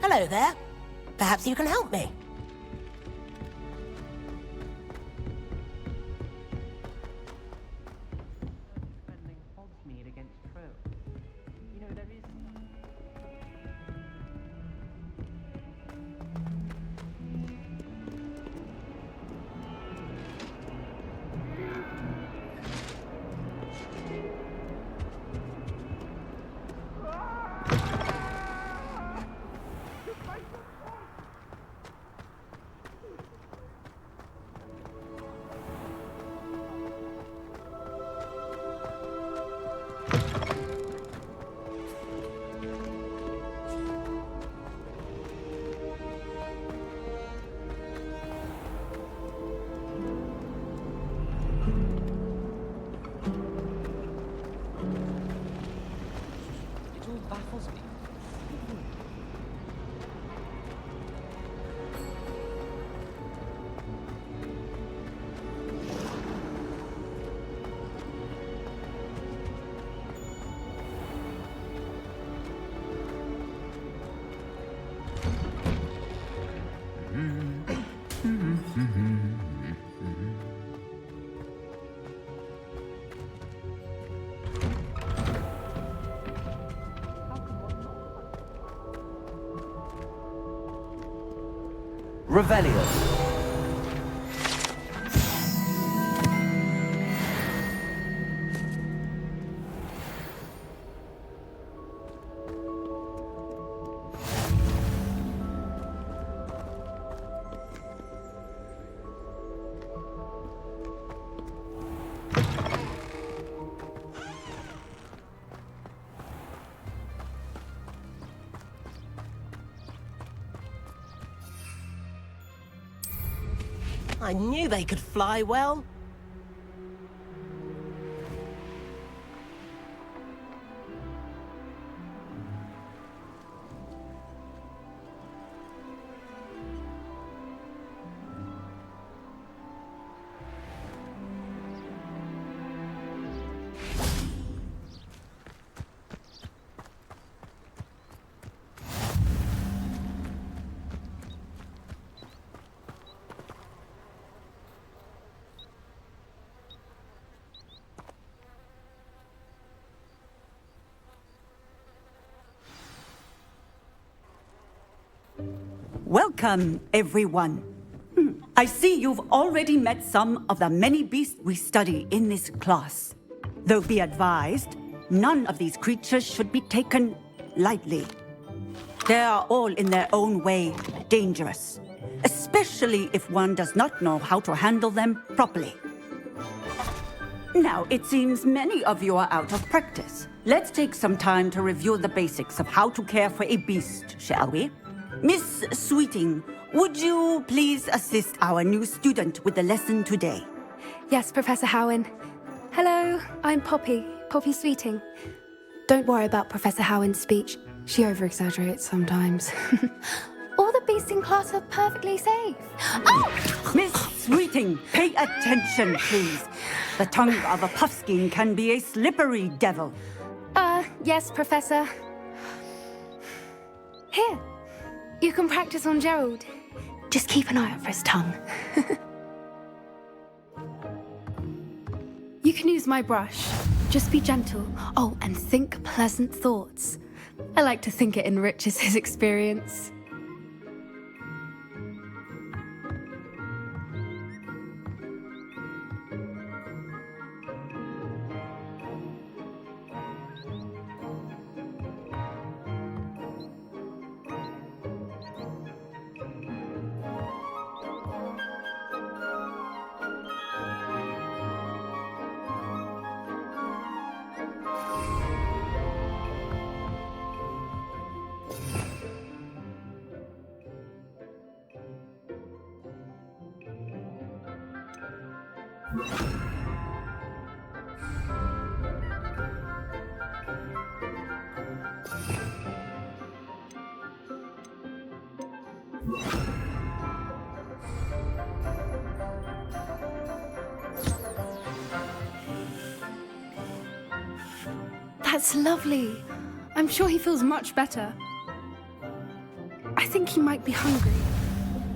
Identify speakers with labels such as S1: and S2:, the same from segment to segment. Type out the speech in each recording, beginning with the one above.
S1: Hello there. Perhaps you can help me.
S2: Defending Hogsmeade against True. You know, there is... It all baffles me.
S3: Revelio.
S1: I knew they could fly well.
S4: Welcome, everyone. I see you've already met some of the many beasts we study in this class. Though be advised, none of these creatures should be taken lightly. They are all in their own way dangerous, especially if one does not know how to handle them properly. Now, it seems many of you are out of practice. Let's take some time to review the basics of how to care for a beast, shall we? Miss Sweeting, would you please assist our new student with the lesson today?
S5: Yes, Professor Howen. Hello, I'm Poppy Sweeting. Don't worry about Professor Howen's speech. She over-exaggerates sometimes. All the beasts in class are perfectly safe. Oh!
S4: Miss Sweeting, pay attention, please. The tongue of a puffskein can be a slippery devil.
S5: Yes, Professor. Here, you can practice on Gerald. Just keep an eye out for his tongue. You can use my brush. Just be gentle. Oh, and think pleasant thoughts. I like to think it enriches his experience. That's lovely. I'm sure he feels much better. I think he might be hungry.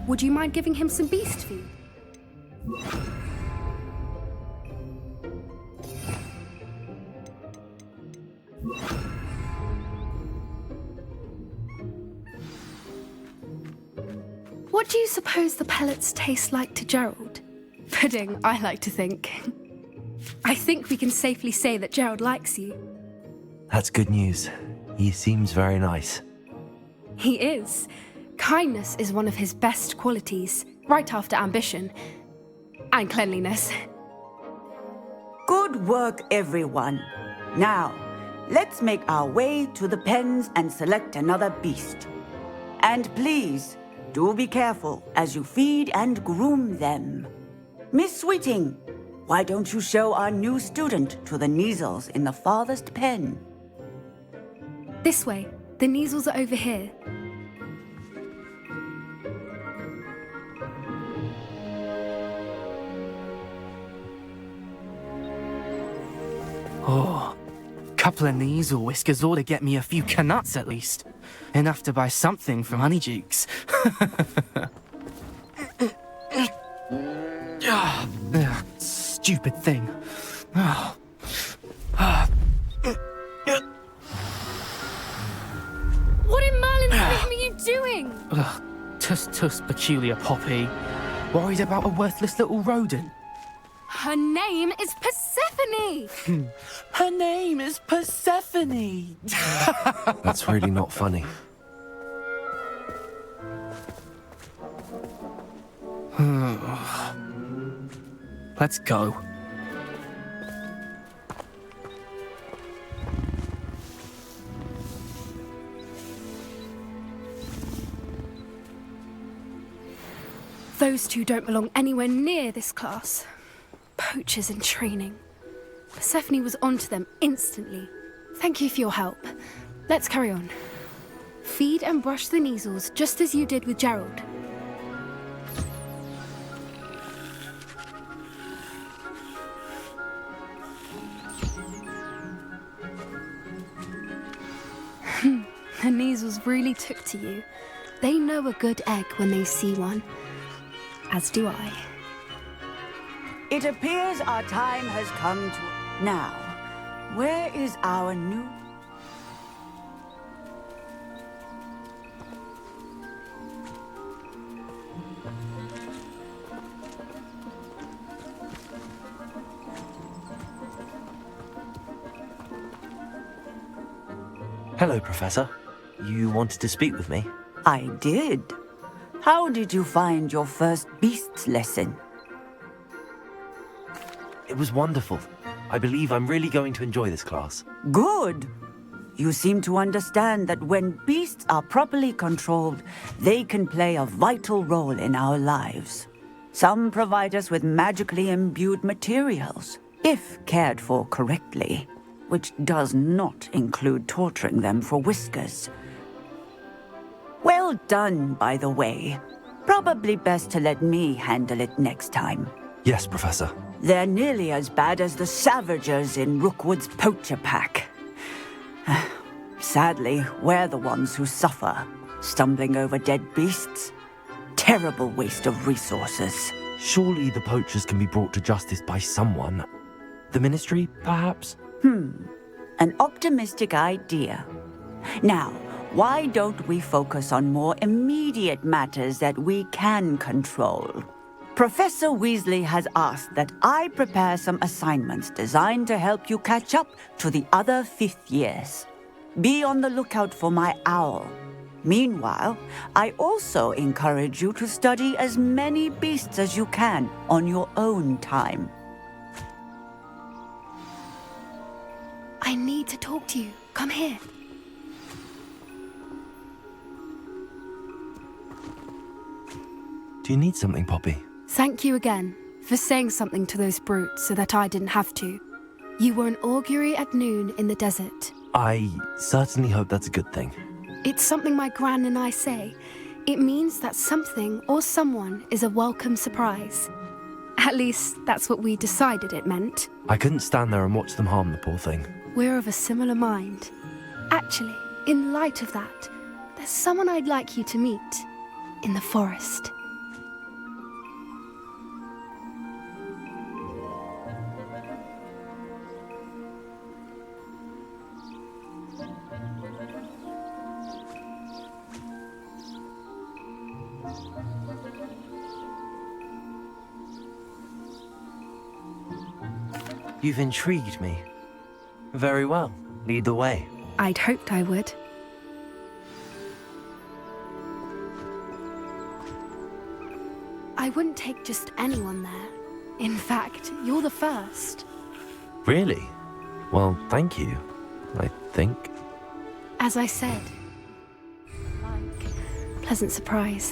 S5: Would you mind giving him some beast food? What do you suppose the pellets taste like to Gerald? Pudding, I like to think. I think we can safely say that Gerald likes you.
S3: That's good news. He seems very nice.
S5: He is. Kindness is one of his best qualities, right after ambition. And cleanliness.
S4: Good work, everyone. Now, let's make our way to the pens and select another beast. And please, do be careful as you feed and groom them. Miss Sweeting, why don't you show our new student to the Kneazles in the farthest pen?
S5: This way. The Kneazles are over here.
S2: Oh, couple of Kneazle whiskers ought to get me a few canuts at least. Enough to buy something from Honeydukes. Stupid thing.
S5: What in Merlin's name are you doing?
S2: Tuss, peculiar Poppy. Worried about a worthless little rodent.
S5: Her name is Persephone!
S2: Her name is Persephone!
S3: That's really not funny.
S2: Let's go.
S5: Those two don't belong anywhere near this class. Poachers in training. Persephone was onto them instantly. Thank you for your help. Let's carry on. Feed and brush the Kneazles just as you did with Gerald. The Kneazles really took to you. They know a good egg when they see one. As do I.
S4: It appears our time has come to... Now, where is our new...
S3: Hello, Professor. You wanted to speak with me?
S4: I did. How did you find your first beasts lesson?
S3: It was wonderful. I believe I'm really going to enjoy this class.
S4: Good. You seem to understand that when beasts are properly controlled, they can play a vital role in our lives. Some provide us with magically imbued materials, if cared for correctly, which does not include torturing them for whiskers. Well done, by the way. Probably best to let me handle it next time.
S3: Yes, Professor.
S4: They're nearly as bad as the Savagers in Rookwood's poacher pack. Sadly, we're the ones who suffer, stumbling over dead beasts. Terrible waste of resources.
S3: Surely the poachers can be brought to justice by someone. The Ministry, perhaps?
S4: An optimistic idea. Now, why don't we focus on more immediate matters that we can control? Professor Weasley has asked that I prepare some assignments designed to help you catch up to the other fifth years. Be on the lookout for my owl. Meanwhile, I also encourage you to study as many beasts as you can on your own time.
S5: I need to talk to you. Come here.
S3: Do you need something, Poppy?
S5: Thank you again for saying something to those brutes so that I didn't have to. You were an augury at noon in the desert.
S3: I certainly hope that's a good thing.
S5: It's something my gran and I say. It means that something or someone is a welcome surprise. At least, that's what we decided it meant.
S3: I couldn't stand there and watch them harm the poor thing.
S5: We're of a similar mind. Actually, in light of that, there's someone I'd like you to meet in the forest.
S3: You've intrigued me. Very well. Lead the way.
S5: I'd hoped I would. I wouldn't take just anyone there. In fact, you're the first.
S3: Really? Well, thank you, I think.
S5: As I said, pleasant surprise.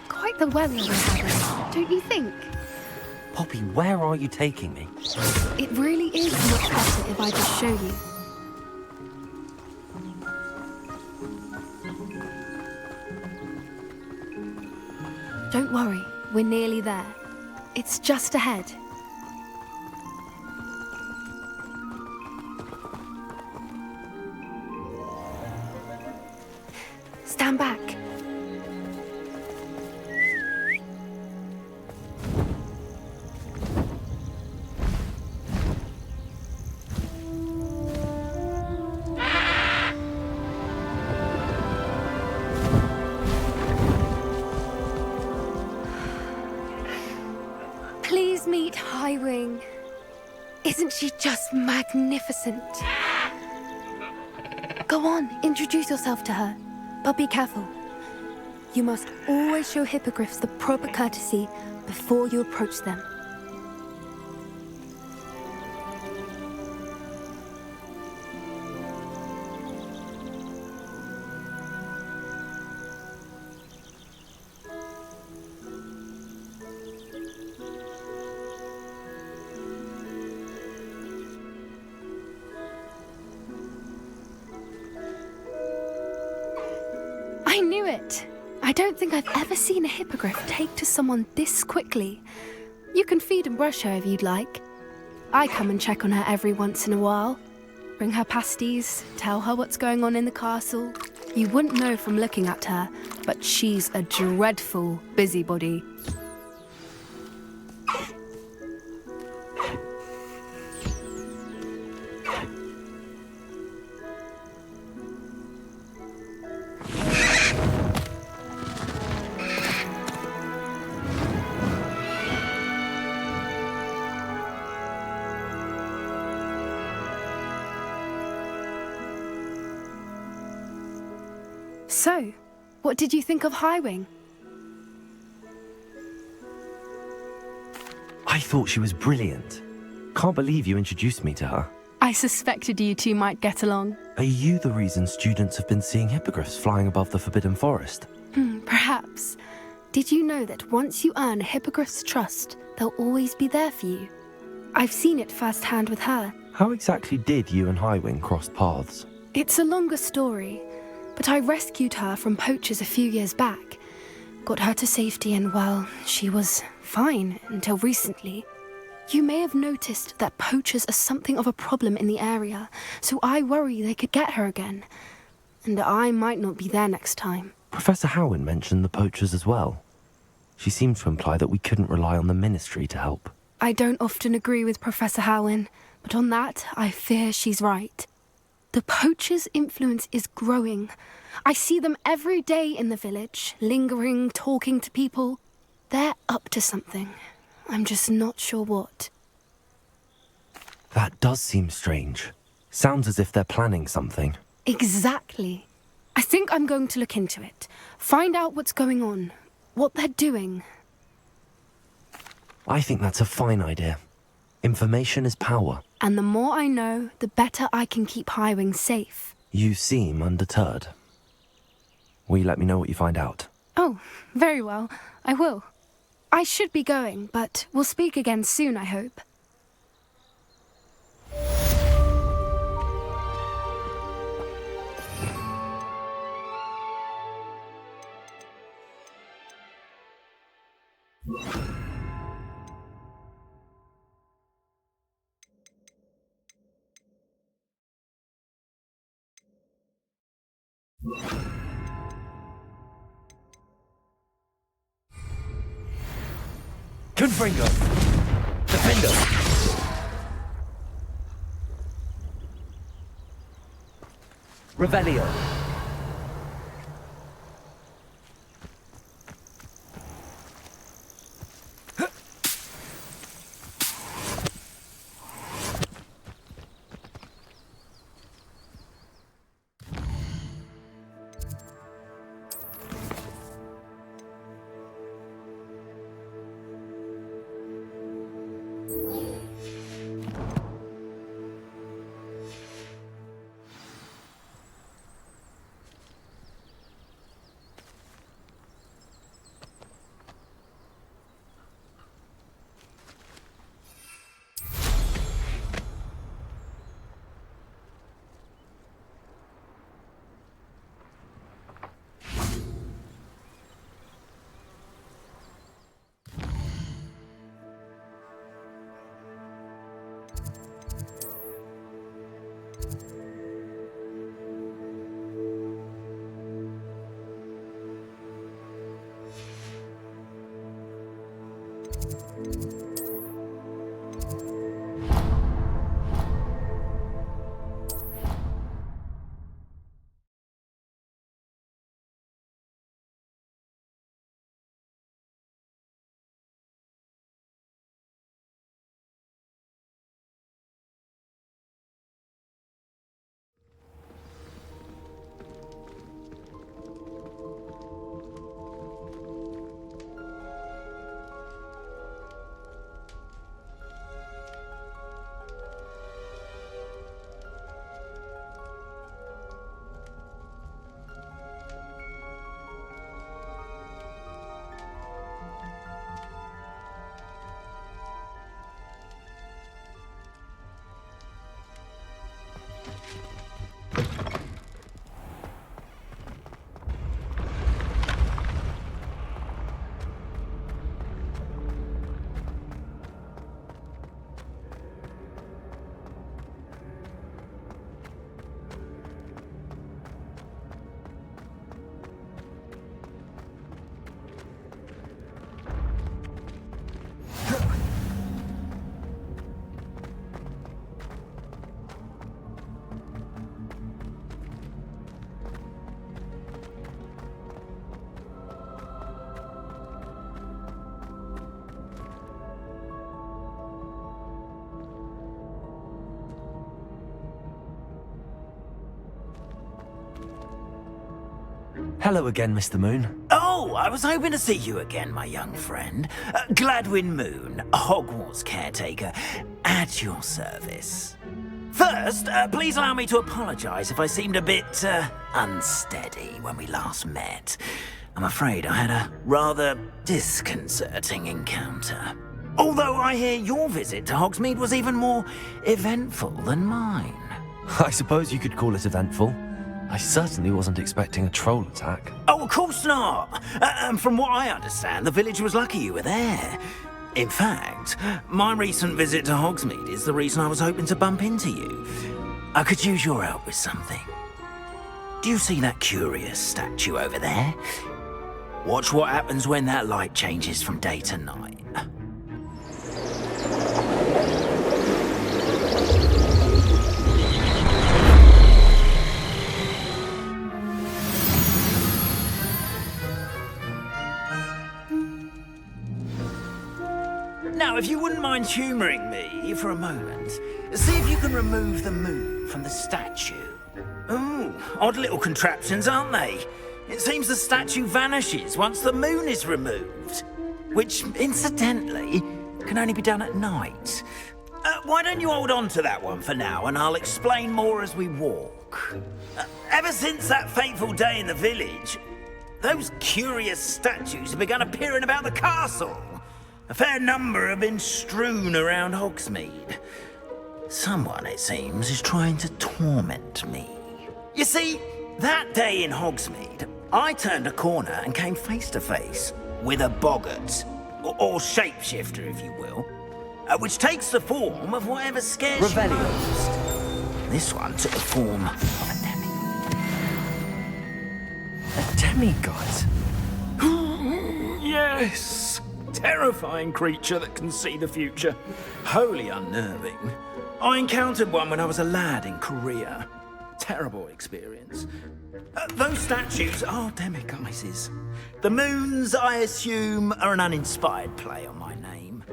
S5: Quite the weather we're having, don't you think?
S3: Poppy, where are you taking me?
S5: It really is much better if I just show you. Don't worry, we're nearly there. It's just ahead. Stand back. Please meet Highwing. Isn't she just magnificent? Go on, introduce yourself to her. But be careful. You must always show hippogriffs the proper courtesy before you approach them. I knew it! I don't think I've ever seen a hippogriff take to someone this quickly. You can feed and brush her if you'd like. I come and check on her every once in a while. Bring her pasties, tell her what's going on in the castle. You wouldn't know from looking at her, but she's a dreadful busybody. So, what did you think of Highwing?
S3: I thought she was brilliant. Can't believe you introduced me to her.
S5: I suspected you two might get along.
S3: Are you the reason students have been seeing hippogriffs flying above the Forbidden Forest?
S5: Perhaps. Did you know that once you earn a hippogriff's trust, they'll always be there for you? I've seen it firsthand with her.
S3: How exactly did you and Highwing cross paths?
S5: It's a longer story, but I rescued her from poachers a few years back. Got her to safety and, well, she was fine until recently. You may have noticed that poachers are something of a problem in the area, so I worry they could get her again. And I might not be there next time.
S3: Professor Howin mentioned the poachers as well. She seemed to imply that we couldn't rely on the Ministry to help.
S5: I don't often agree with Professor Howin, but on that, I fear she's right. The poachers' influence is growing. I see them every day in the village, lingering, talking to people. They're up to something. I'm just not sure what.
S3: That does seem strange. Sounds as if they're planning something.
S5: Exactly. I think I'm going to look into it. Find out what's going on, what they're doing.
S3: I think that's a fine idea. Information is power.
S5: And the more I know, the better I can keep Highwing safe.
S3: You seem undeterred. Will you let me know what you find out?
S5: Oh, very well. I will. I should be going, but we'll speak again soon, I hope.
S3: Confringo! Defender! Revelio! Hello again, Mr. Moon.
S6: Oh, I was hoping to see you again, my young friend. Gladwin Moon, Hogwarts caretaker, at your service. First, please allow me to apologise if I seemed a bit, unsteady when we last met. I'm afraid I had a rather disconcerting encounter. Although I hear your visit to Hogsmeade was even more eventful than mine.
S3: I suppose you could call it eventful. I certainly wasn't expecting a troll attack.
S6: Oh, of course not. From what I understand, the village was lucky you were there. In fact, my recent visit to Hogsmeade is the reason I was hoping to bump into you. I could use your help with something. Do you see that curious statue over there? Watch what happens when that light changes from day to night. Now, if you wouldn't mind humouring me for a moment, see if you can remove the moon from the statue. Ooh, odd little contraptions, aren't they? It seems the statue vanishes once the moon is removed, which, incidentally, can only be done at night. Why don't you hold on to that one for now, and I'll explain more as we walk. Ever since that fateful day in the village, those curious statues have begun appearing about the castle. A fair number have been strewn around Hogsmeade. Someone, it seems, is trying to torment me. You see, that day in Hogsmeade, I turned a corner and came face to face with a boggart. or shapeshifter, if you will, which takes the form of whatever scares you
S3: Revelio.
S6: most. This one took the form of a
S3: A demigod?
S6: Yes! Terrifying creature that can see the future. Wholly unnerving. I encountered one when I was a lad in Korea. Terrible experience. Those statues are demiguises. The moons, I assume, are an uninspired play on my name.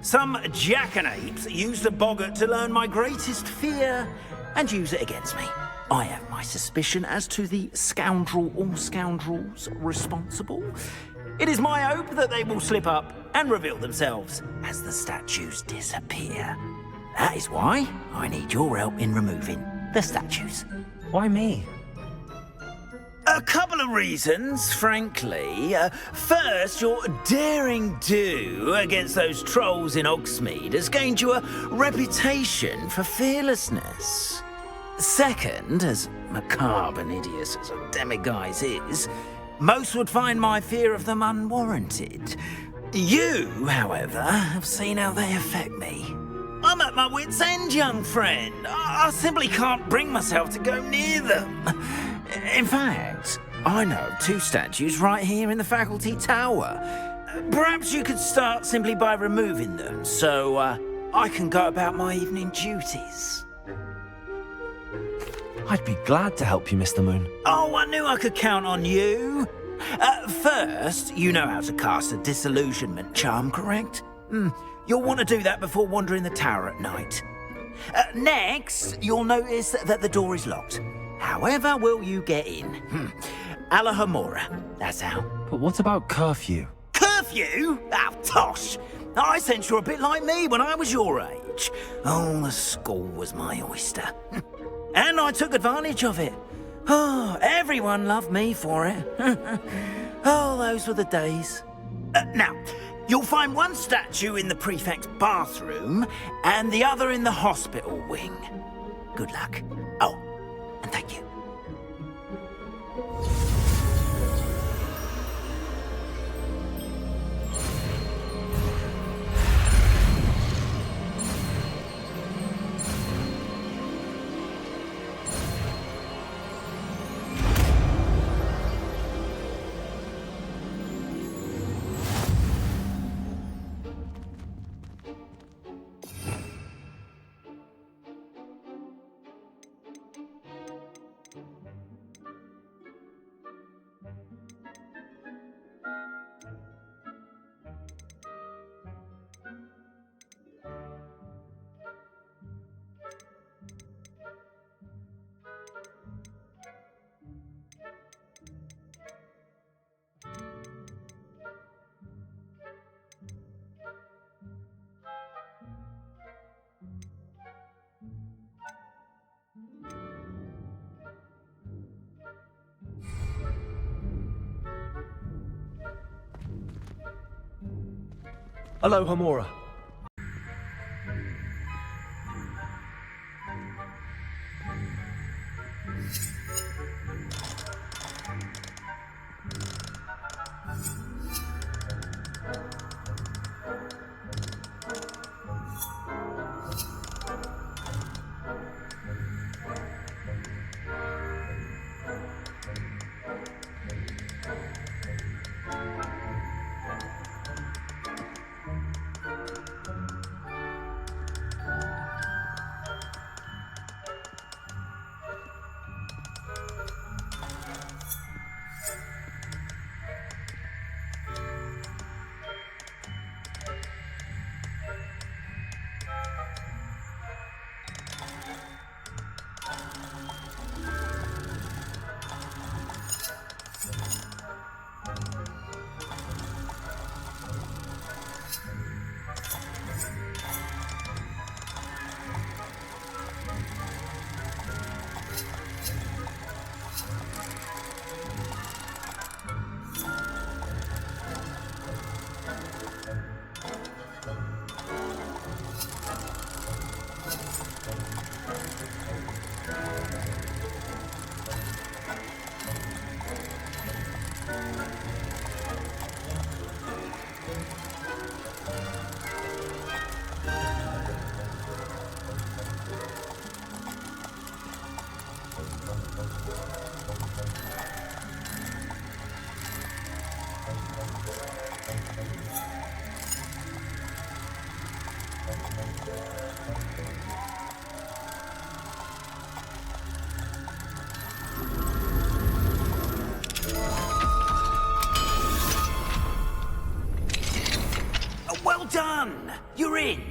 S6: Some jackanapes used a boggart to learn my greatest fear and use it against me. I have my suspicion as to the scoundrel or scoundrels responsible. It is my hope that they will slip up and reveal themselves as the statues disappear. That is why I need your help in removing the statues.
S3: Why me?
S6: A couple of reasons, frankly. First, your daring do against those trolls in Hogsmeade has gained you a reputation for fearlessness. Second, as macabre and hideous as a demiguise is, most would find my fear of them unwarranted. You, however, have seen how they affect me. I'm at my wit's end, young friend. I simply can't bring myself to go near them. In fact, I know of 2 statues right here in the faculty tower. Perhaps you could start simply by removing them, so I can go about my evening duties.
S3: I'd be glad to help you, Mr. Moon.
S6: Oh, I knew I could count on you. First, you know how to cast a disillusionment charm, correct? You'll want to do that before wandering the tower at night. Next, you'll notice that the door is locked. However will you get in? Alahomora, that's how.
S3: But what about curfew?
S6: Curfew? Ah, tosh. I sense you're a bit like me when I was your age. Oh, the school was my oyster. And I took advantage of it. Oh, everyone loved me for it. Oh, those were the days. Now, you'll find one statue in the prefect's bathroom and the other in the hospital wing. Good luck. Oh, and thank you.
S3: Hello, Homora.
S6: Well done! You're in.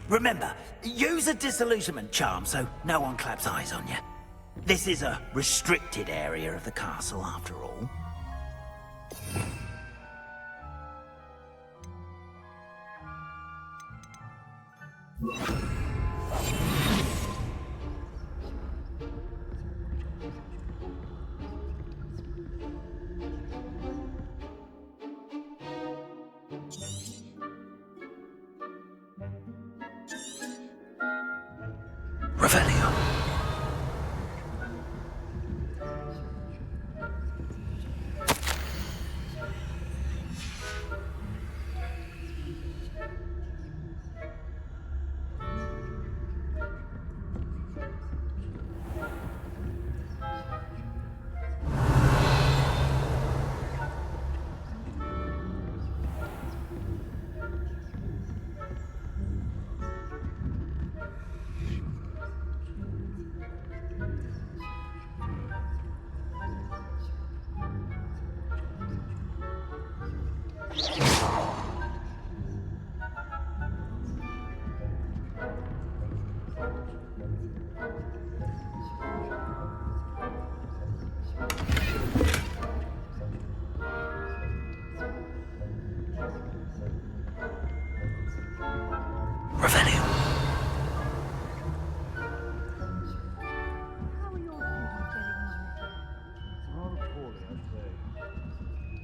S6: Remember, use a disillusionment charm so no one claps eyes on you. This is a restricted area of the castle, after all. Revelio.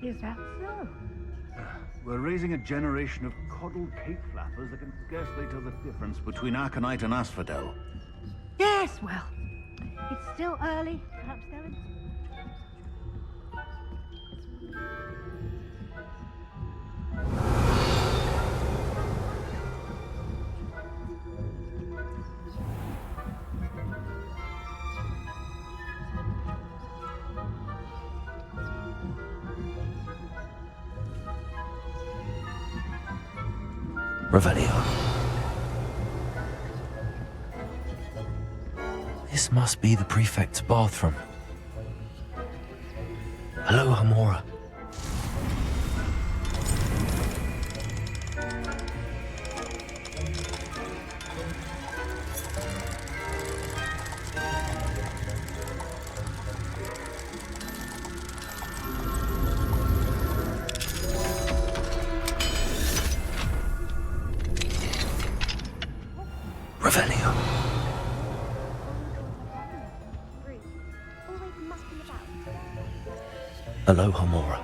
S7: Is that so?
S8: We're raising a generation of coddled cake flappers that can scarcely tell the difference between aconite and asphodel.
S7: Yes, well, it's still early. Perhaps they'll...
S3: Revelio. This must be the prefect's bathroom. Hello, Hamora. Revelio. Hello, Hamora.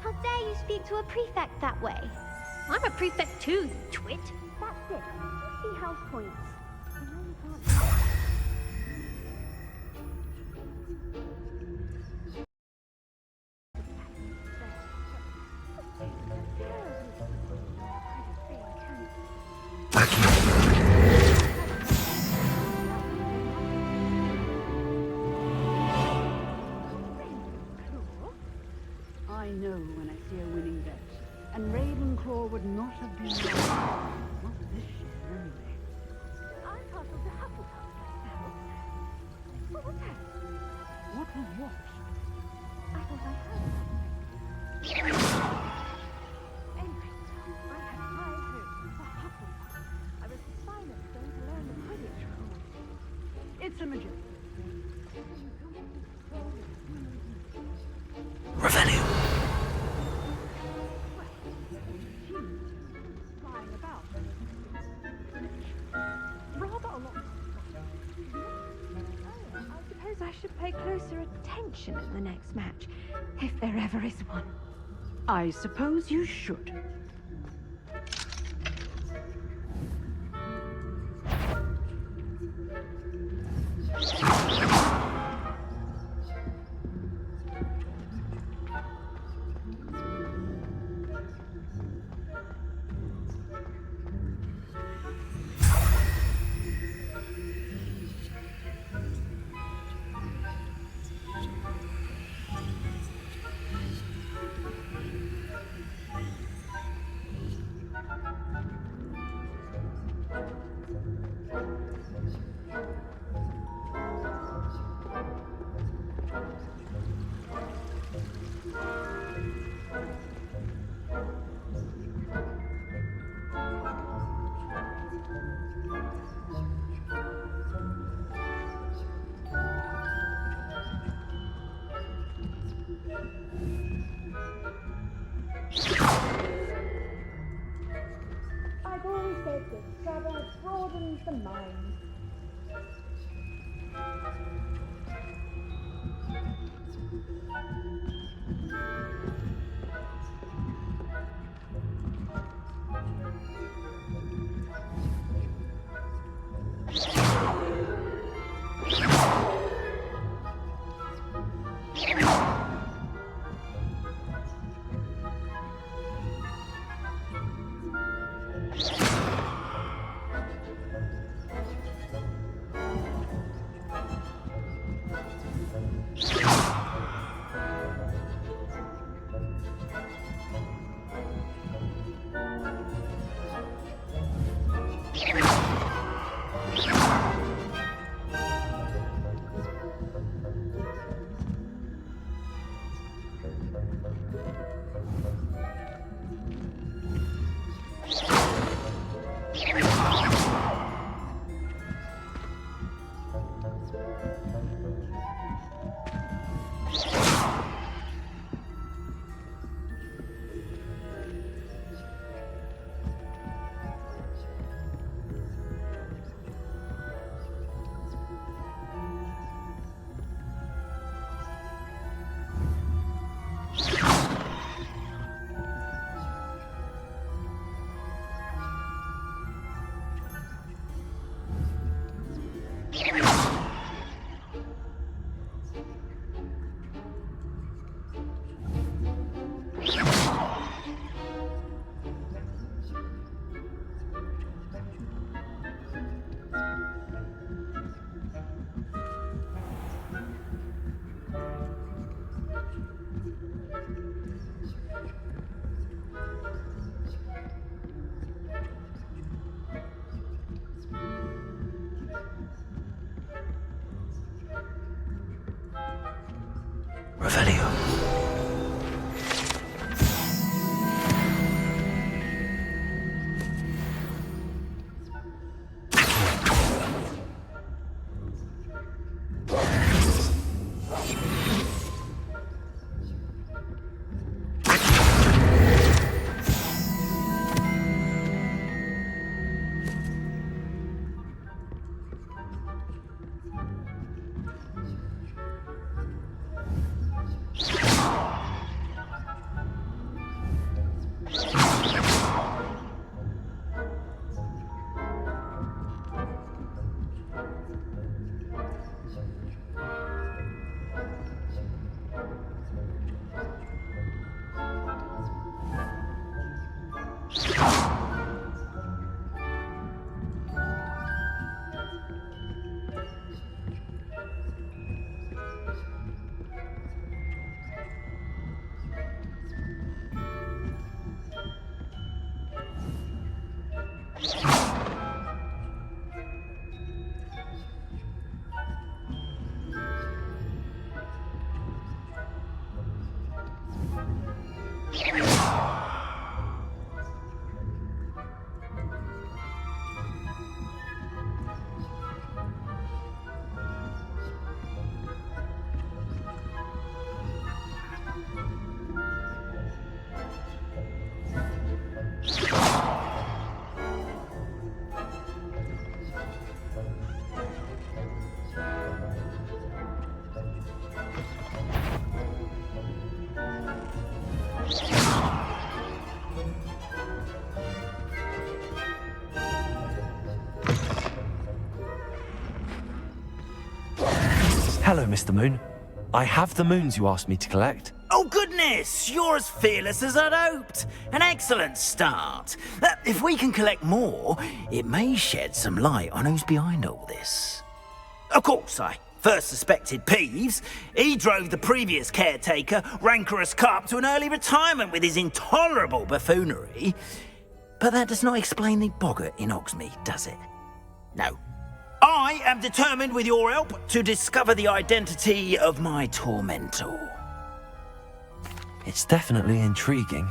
S9: How dare you speak to a prefect that way? I'm a prefect too, you twit. That's it. See house points. I know you can't.
S7: I know when I see a winning bet. And Ravenclaw would not have been wrong. Not this year, anyway.
S9: I castled the Hufflepuff myself. What was that?
S7: What was what?
S9: I thought I heard. Anyway, I had high hopes for Hufflepuff. I was silent going to learn the Quidditch rules.
S7: It's a magician.
S3: Revelio.
S7: Flying about. Rather a lot.
S9: I suppose I should pay closer attention at the next match, if there ever is one.
S7: I suppose you should.
S9: change the mind.
S6: Revelio.
S3: Hello, Mr. Moon. I have the moons you asked me to collect.
S6: Oh, goodness! You're as fearless as I'd hoped. An excellent start. If we can collect more, it may shed some light on who's behind all this. Of course, I first suspected Peeves. He drove the previous caretaker, Rancorous Carp, to an early retirement with his intolerable buffoonery. But that does not explain the boggart in Hogsmeade, does it? No. I am determined, with your help, to discover the identity of my tormentor.
S3: It's definitely intriguing.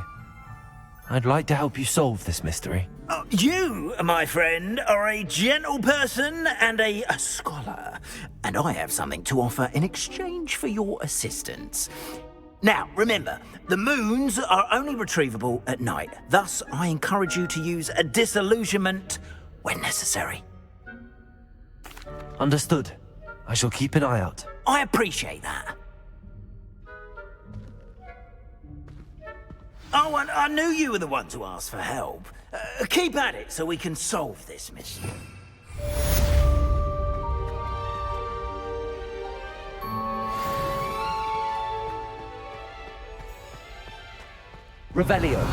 S3: I'd like to help you solve this mystery.
S6: You, my friend, are a gentle person and a scholar, and I have something to offer in exchange for your assistance. Now, remember, the moons are only retrievable at night. Thus, I encourage you to use a disillusionment when necessary.
S3: Understood. I shall keep an eye out.
S6: I appreciate that. Oh, and I knew you were the one to ask for help. Keep at it so we can solve this mystery.
S3: Revelio.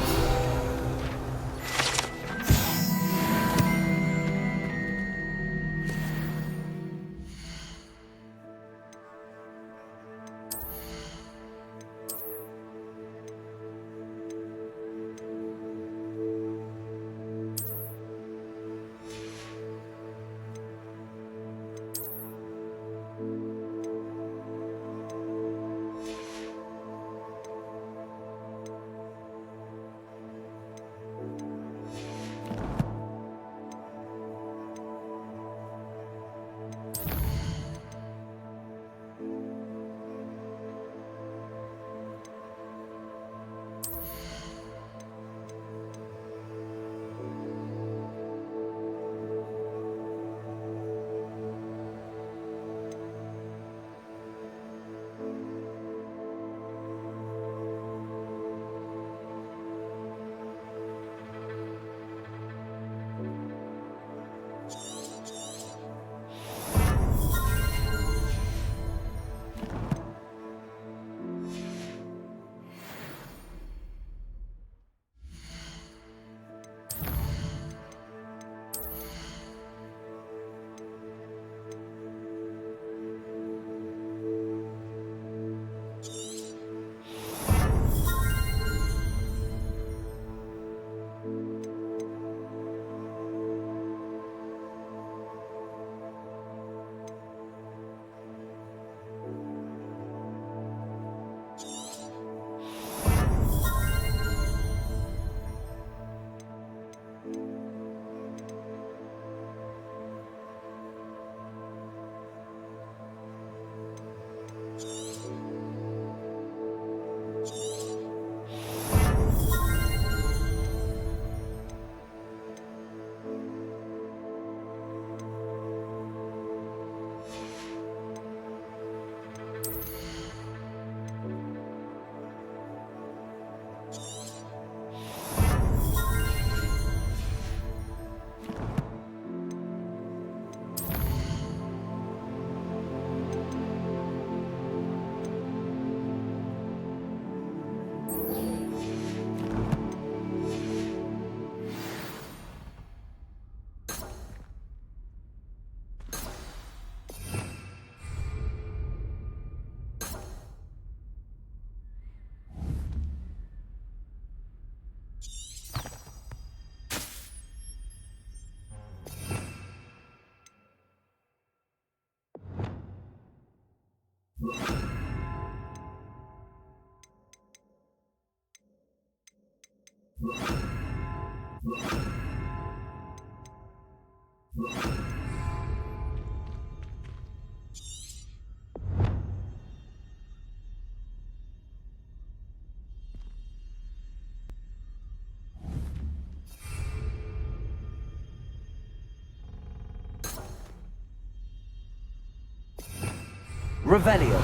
S3: Revelio.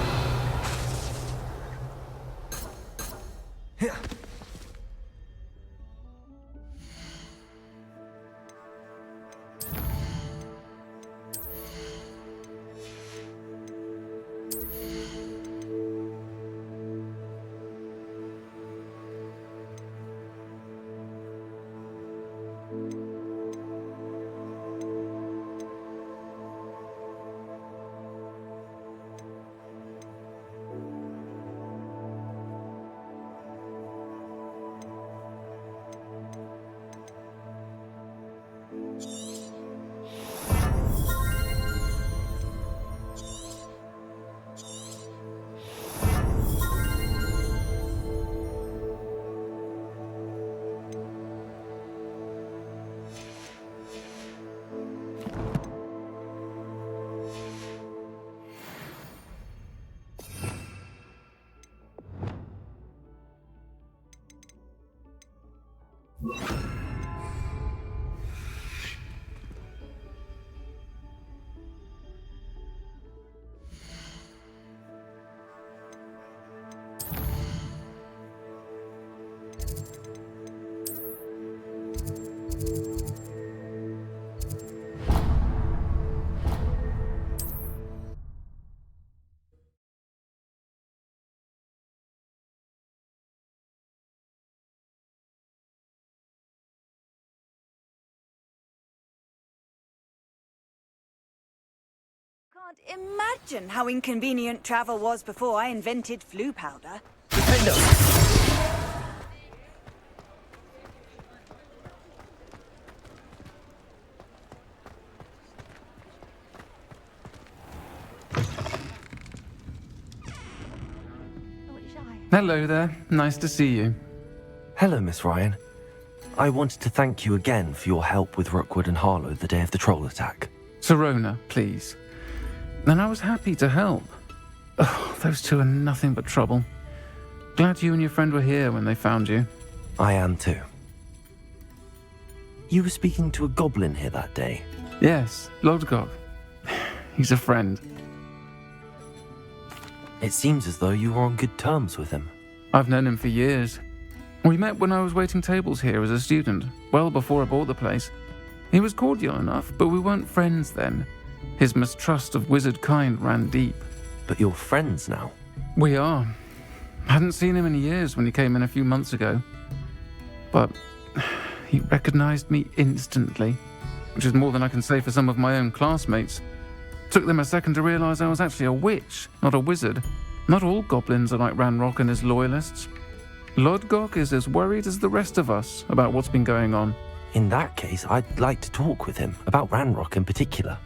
S4: Can't imagine how inconvenient travel was before I invented flu powder.
S10: Hello there. Nice to see you.
S3: Hello, Miss Ryan. I wanted to thank you again for your help with Rookwood and Harlow the day of the troll attack.
S10: Sirona, please. And I was happy to help. Oh, those two are nothing but trouble. Glad you and your friend were here when they found you.
S3: I am too. You were speaking to a goblin here that day?
S10: Yes, Lodgok. He's a friend.
S3: It seems as though you were on good terms with him.
S10: I've known him for years. We met when I was waiting tables here as a student, well before I bought the place. He was cordial enough, but we weren't friends then. His mistrust of wizard kind ran deep.
S3: But you're friends now?
S10: We are. Hadn't seen him in years when he came in a few months ago. But he recognized me instantly, which is more than I can say for some of my own classmates. Took them a second to realize I was actually a witch, not a wizard. Not all goblins are like Ranrock and his loyalists. Lodgok is as worried as the rest of us about what's been going on.
S3: In that case, I'd like to talk with him, about Ranrock in particular.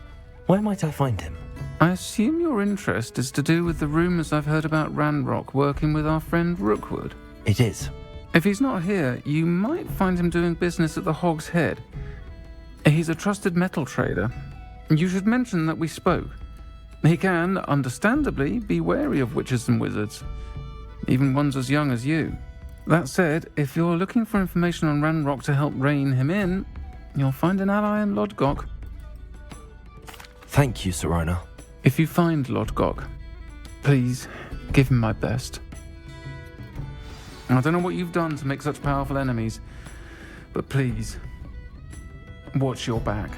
S3: Where might I find him?
S10: I assume your interest is to do with the rumors I've heard about Ranrock working with our friend Rookwood.
S3: It is.
S10: If he's not here, you might find him doing business at the Hog's Head. He's a trusted metal trader. You should mention that we spoke. He can, understandably, be wary of witches and wizards, even ones as young as you. That said, if you're looking for information on Ranrock to help rein him in, you'll find an ally in Lodgok.
S3: Thank you, Sirona.
S10: If you find Lodgok, please give him my best. I don't know what you've done to make such powerful enemies, but please, watch your back.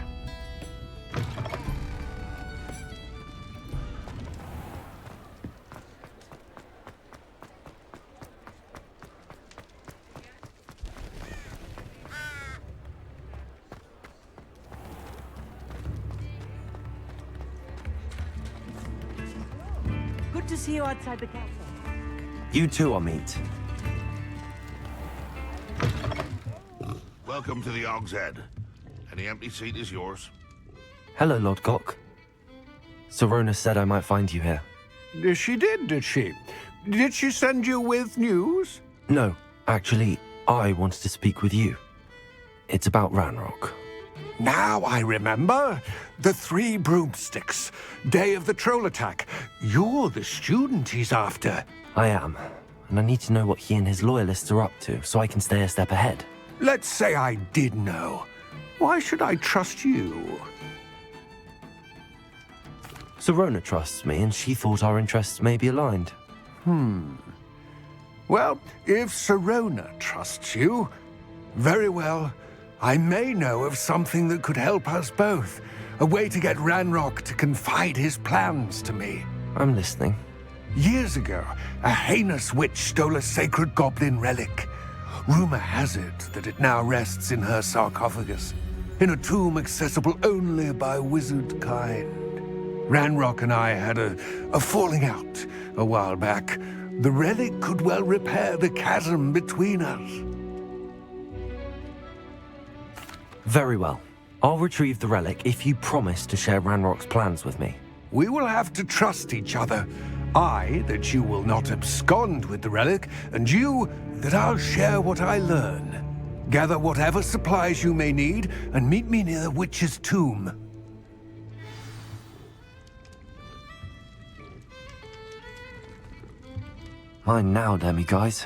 S4: Good to see you outside the castle.
S3: You too, Amit.
S11: Welcome to the Hog's Head. Any empty seat is yours.
S3: Hello, Lodgok. Sirona said I might find you here.
S12: She did she? Did she send you with news?
S3: No, actually, I wanted to speak with you. It's about Ranrock.
S12: Now I remember. The 3 broomsticks. Day of the troll attack. You're the student he's after.
S3: I am, and I need to know what he and his loyalists are up to so I can stay a step ahead.
S12: Let's say I did know. Why should I trust you?
S3: Sirona trusts me, and she thought our interests may be aligned.
S12: Well, if Sirona trusts you, very well. I may know of something that could help us both. A way to get Ranrock to confide his plans to me.
S3: I'm listening.
S12: Years ago, a heinous witch stole a sacred goblin relic. Rumor has it that it now rests in her sarcophagus, in a tomb accessible only by wizard kind. Ranrock and I had a falling out a while back. The relic could well repair the chasm between us.
S3: Very well. I'll retrieve the relic if you promise to share Ranrock's plans with me.
S12: We will have to trust each other. I, that you will not abscond with the relic, and you, that I'll share what I learn. Gather whatever supplies you may need, and meet me near the witch's tomb.
S3: Mine now, demiguise.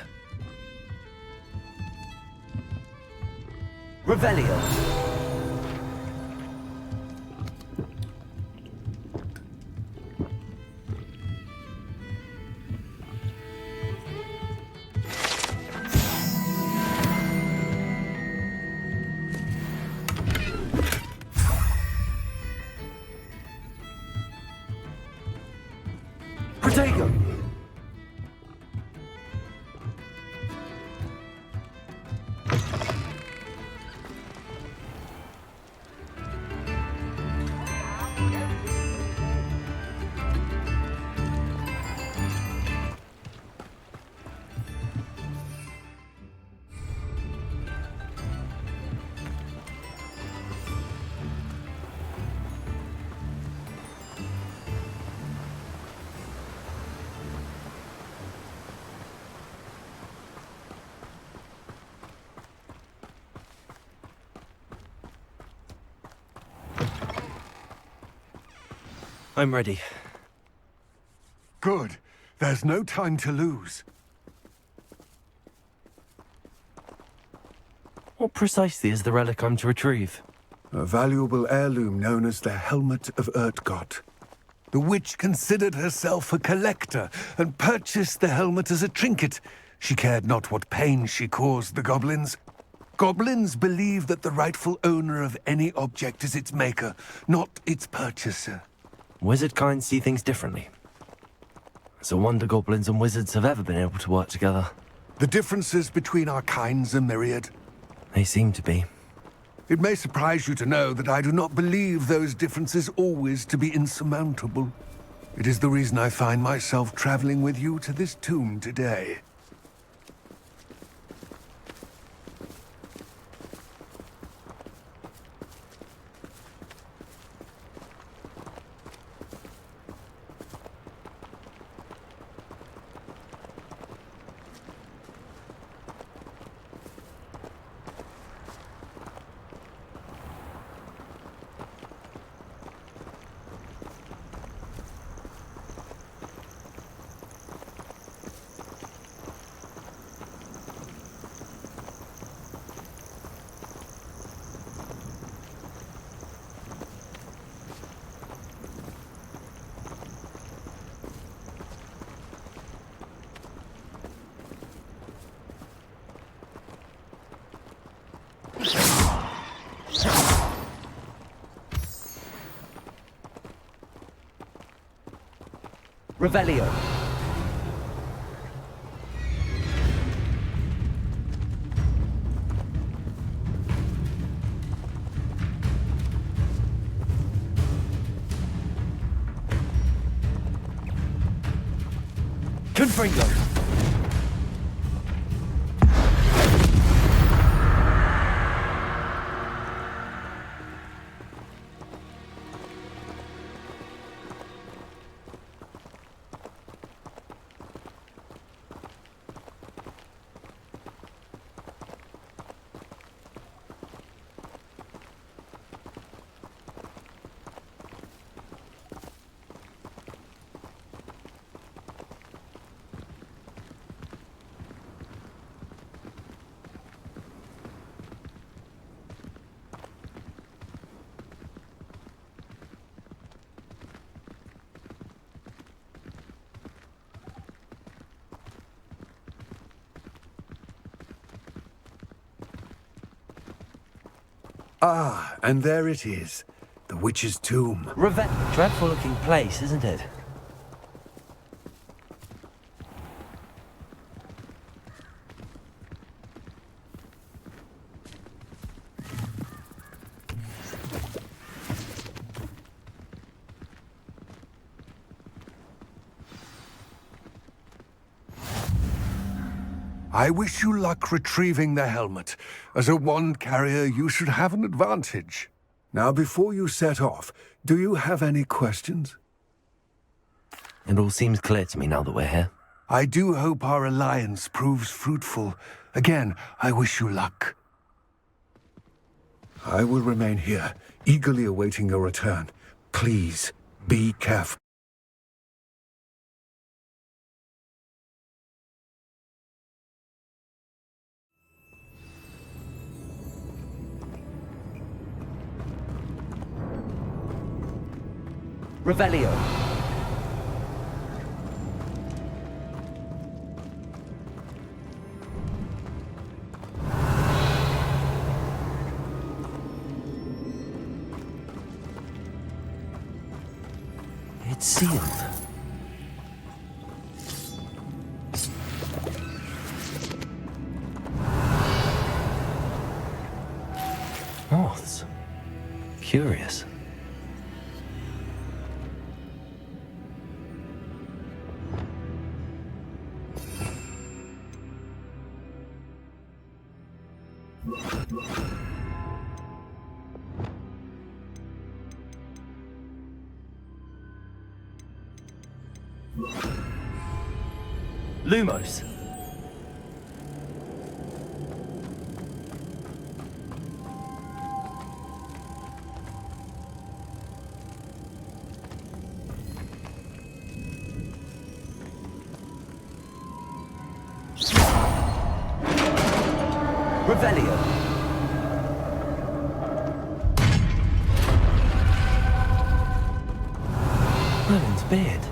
S3: Revelio! Protego! I'm ready.
S12: Good. There's no time to lose.
S3: What precisely is the relic I'm to retrieve?
S12: A valuable heirloom known as the Helmet of Urtgott. The witch considered herself a collector and purchased the helmet as a trinket. She cared not what pain she caused the goblins. Goblins believe that the rightful owner of any object is its maker, not its purchaser.
S3: Wizard kind see things differently. It's a wonder goblins and wizards have ever been able to work together.
S12: The differences between our kinds are myriad.
S3: They seem to be.
S12: It may surprise you to know that I do not believe those differences always to be insurmountable. It is the reason I find myself traveling with you to this tomb today.
S3: Revelio. Confringo.
S12: Ah, and there it is. The witch's tomb.
S3: Dreadful looking place, isn't it?
S12: I wish you luck retrieving the helmet. As a wand carrier, you should have an advantage. Now, before you set off, do you have any questions?
S3: It all seems clear to me now that we're here.
S12: I do hope our alliance proves fruitful. Again, I wish you luck. I will remain here, eagerly awaiting your return. Please, be careful.
S3: Revelio. It's sealed. Moths. Curious. Lumos. Revelio. Merlin's beard.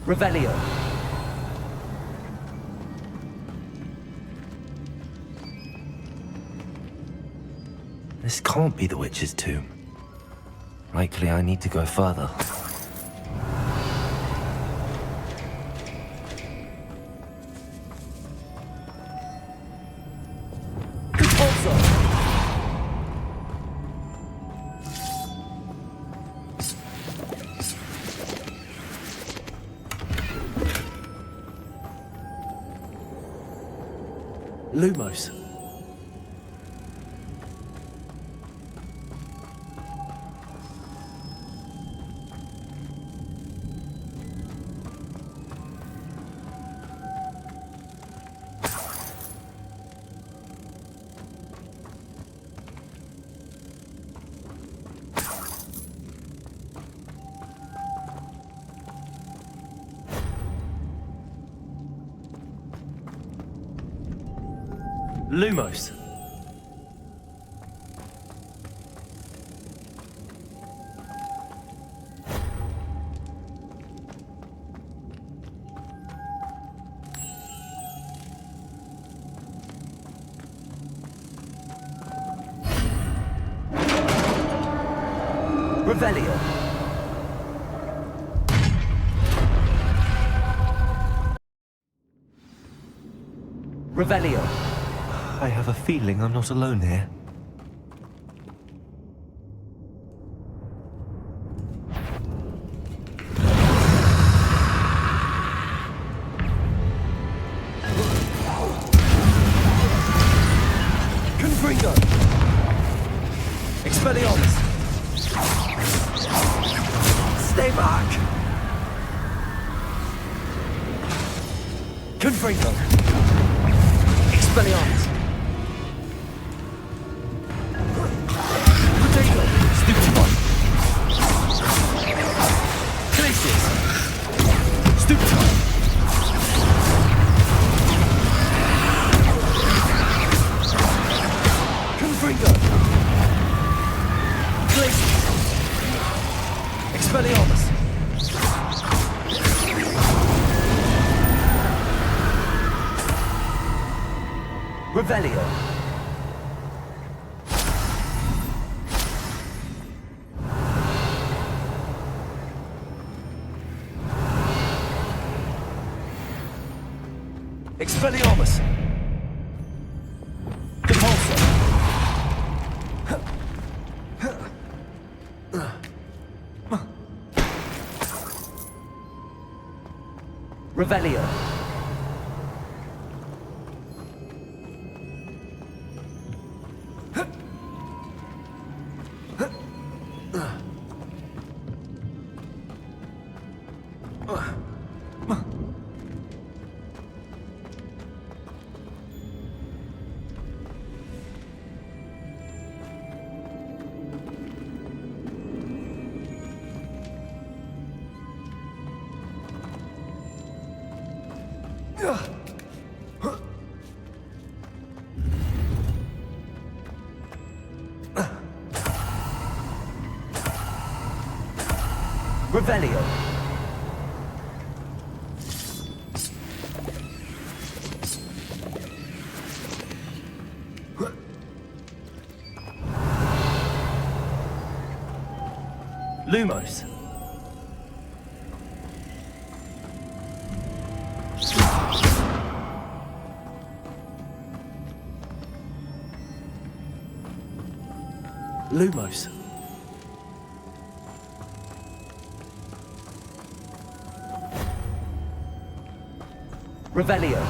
S3: Revelio. This can't be the witch's tomb. Likely I need to go further. Lumos. Lumos. Revelio. Revelio. I have a feeling I'm not alone here. Confringo! Expelliarmus! Stay back! Confringo! Expelliarmus! Stupid one! Glaciers! Stupid one! Confringo! Glaciers! Expelliarmus! Revelio! Expelliarmus! Compulsor! Revelio! Revelio! Lumos! Lumos! Revelio!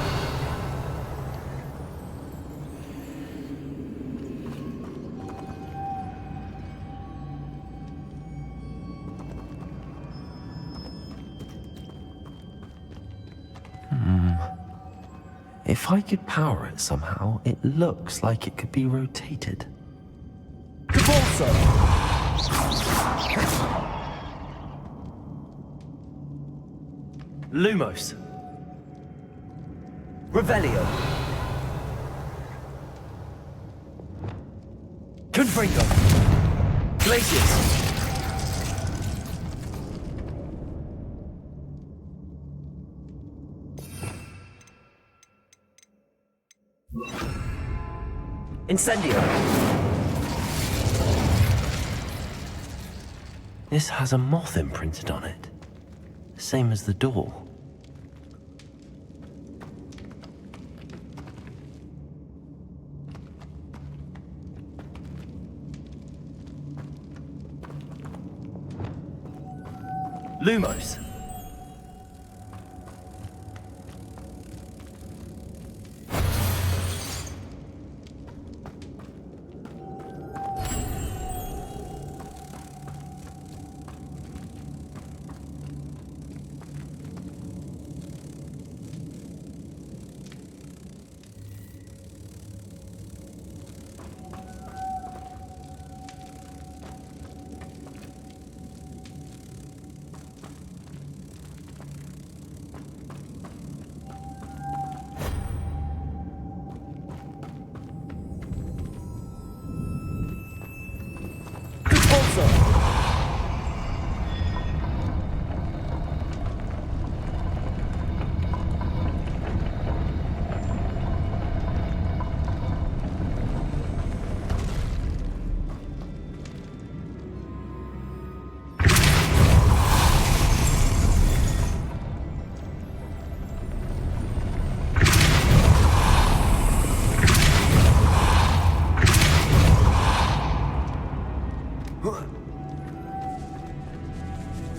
S3: If I could power it somehow, it looks like it could be rotated.
S13: Lumos. Revelio. Confringo. Glacius. Incendio.
S3: This has a moth imprinted on it. Same as the door.
S13: Lumos.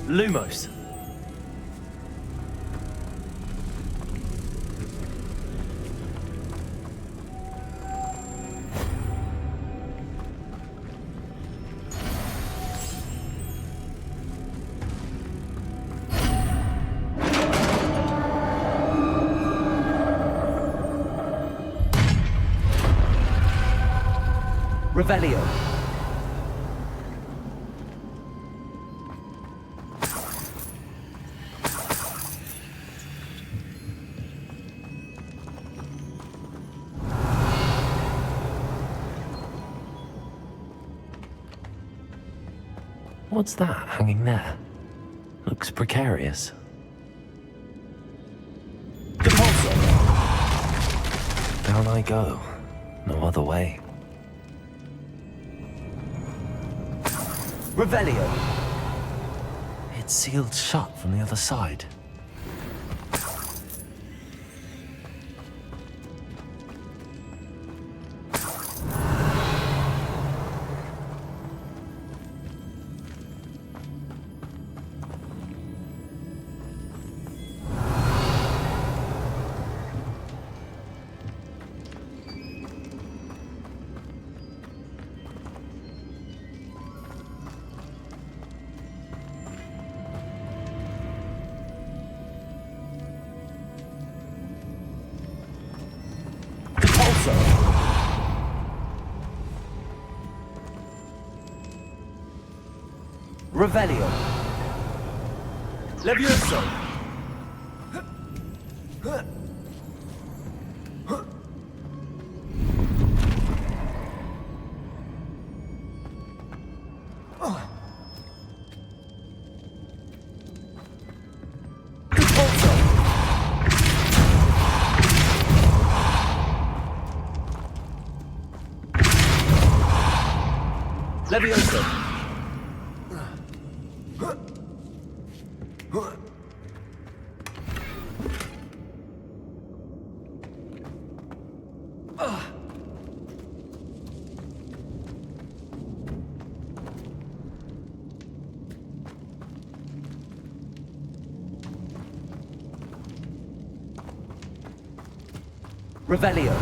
S13: Lumos. Revelio.
S3: What's that hanging there? Looks precarious. Down I go. No other way.
S13: Revelio.
S3: It's sealed shut from the other side.
S13: Revelio. Levioso. Levioso. Revelio.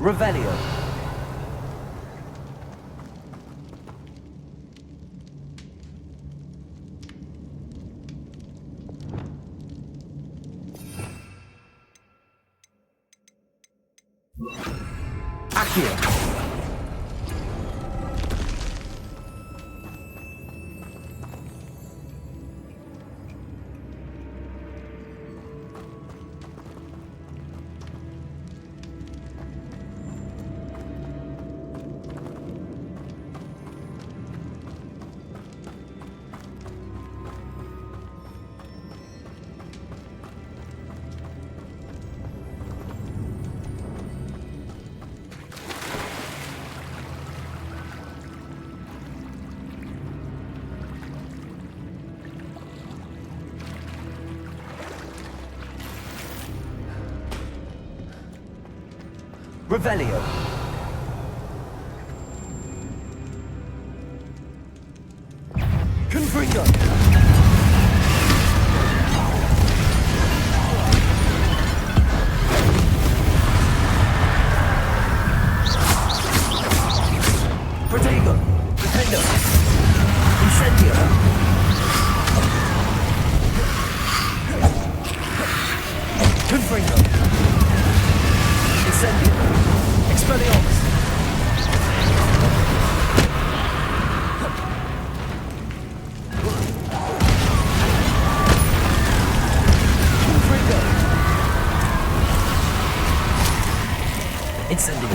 S13: Revelio. Accio. Revelio. Confringo. Protego. Defendo. Incendio. Confringo. Incendio. Expelliarmus. Confringo. Incendio.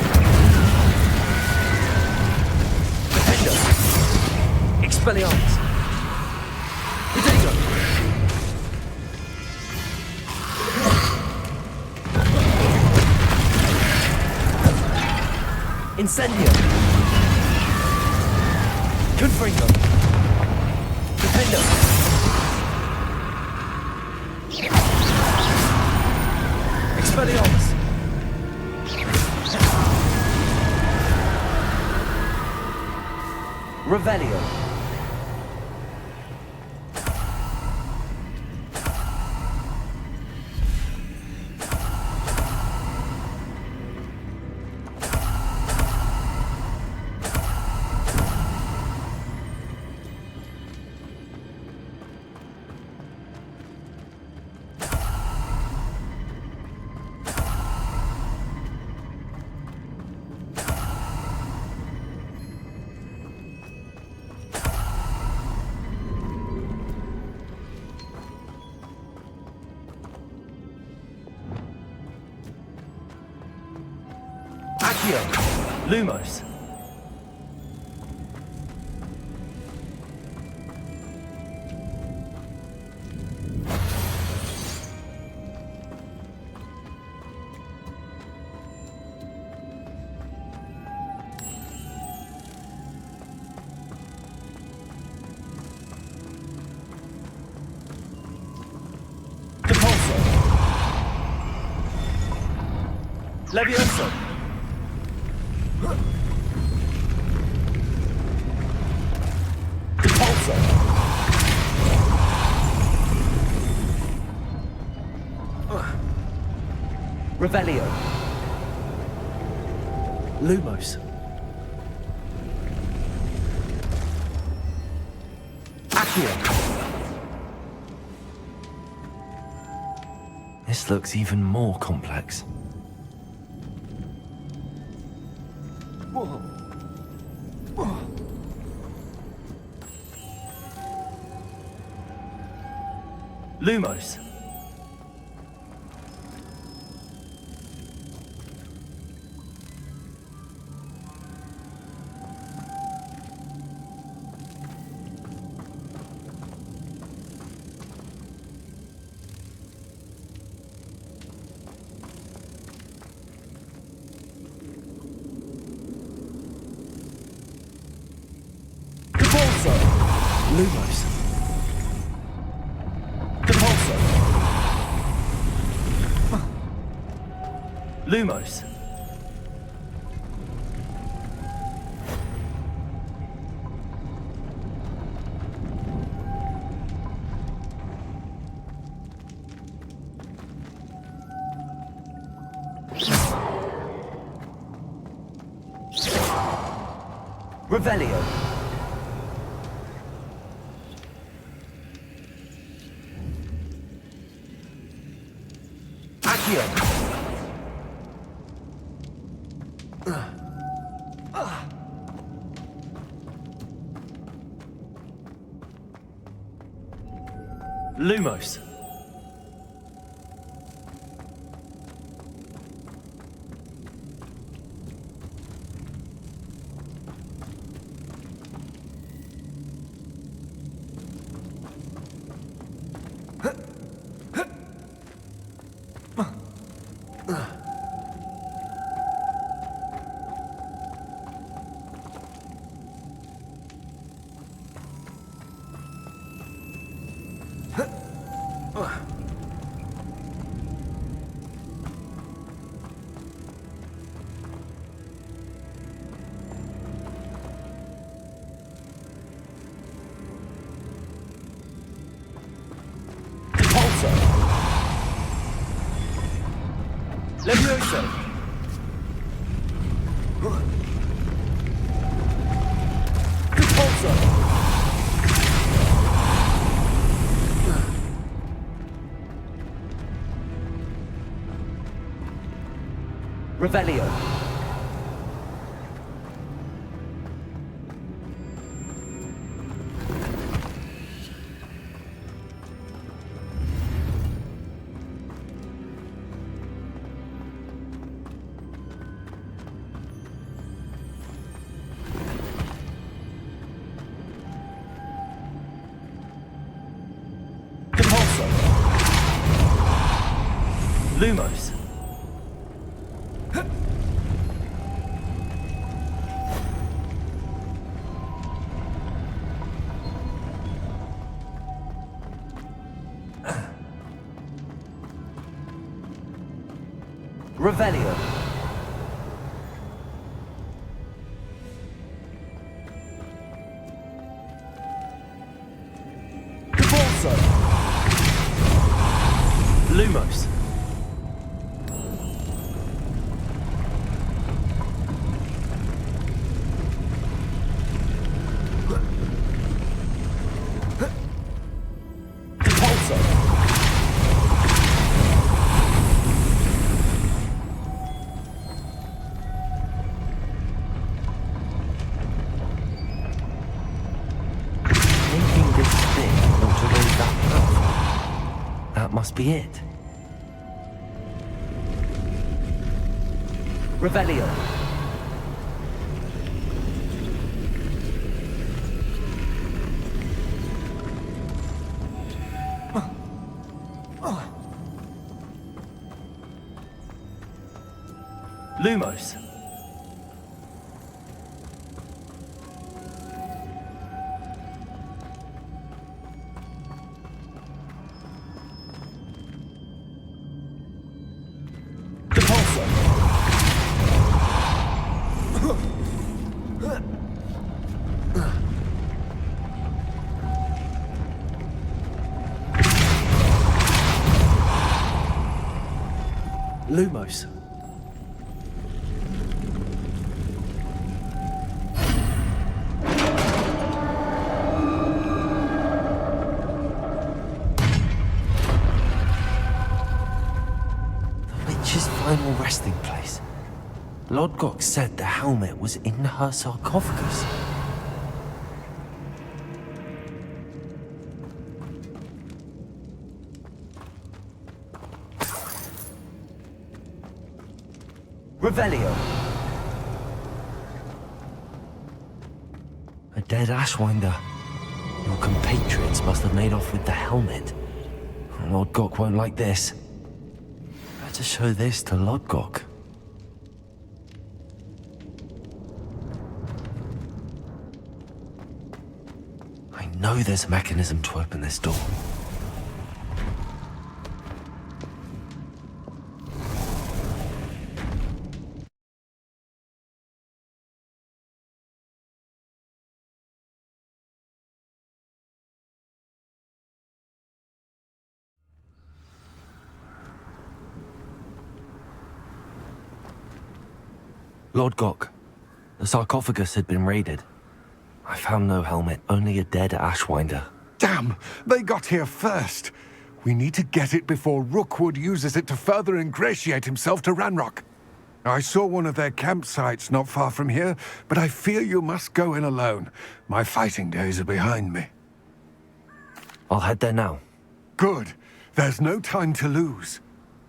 S13: Defendo. Expelliarmus. Protego. Incendio. Confringo. Defendo. Expelliarmus. Revelio. Accio. Lumos. Depulso. Levioso. Depulso. Revelio. Lumos. Accio. This looks even more complex. Lumos. Depulso. Lumos. Depulso. Lumos. Revelio. Accio. Lumos. Levioso. Repulso. Revelio. Lumos. Revelio. Repulso. Lumos. Must be it. Revelio. Lumos. Lumos. The witch's final resting place. Lodgok said the helmet was in her sarcophagus. Revelio. A dead Ashwinder. Your compatriots must have made off with the helmet. Lodgok won't like this. Better show this to Lodgok. I know there's a mechanism to open this door. Lodgok, the sarcophagus had been raided. I found no helmet, only a dead Ashwinder.
S12: Damn! They got here first. We need to get it before Rookwood uses it to further ingratiate himself to Ranrock. I saw one of their campsites not far from here, but I fear you must go in alone. My fighting days are behind me.
S13: I'll head there now.
S12: Good. There's no time to lose.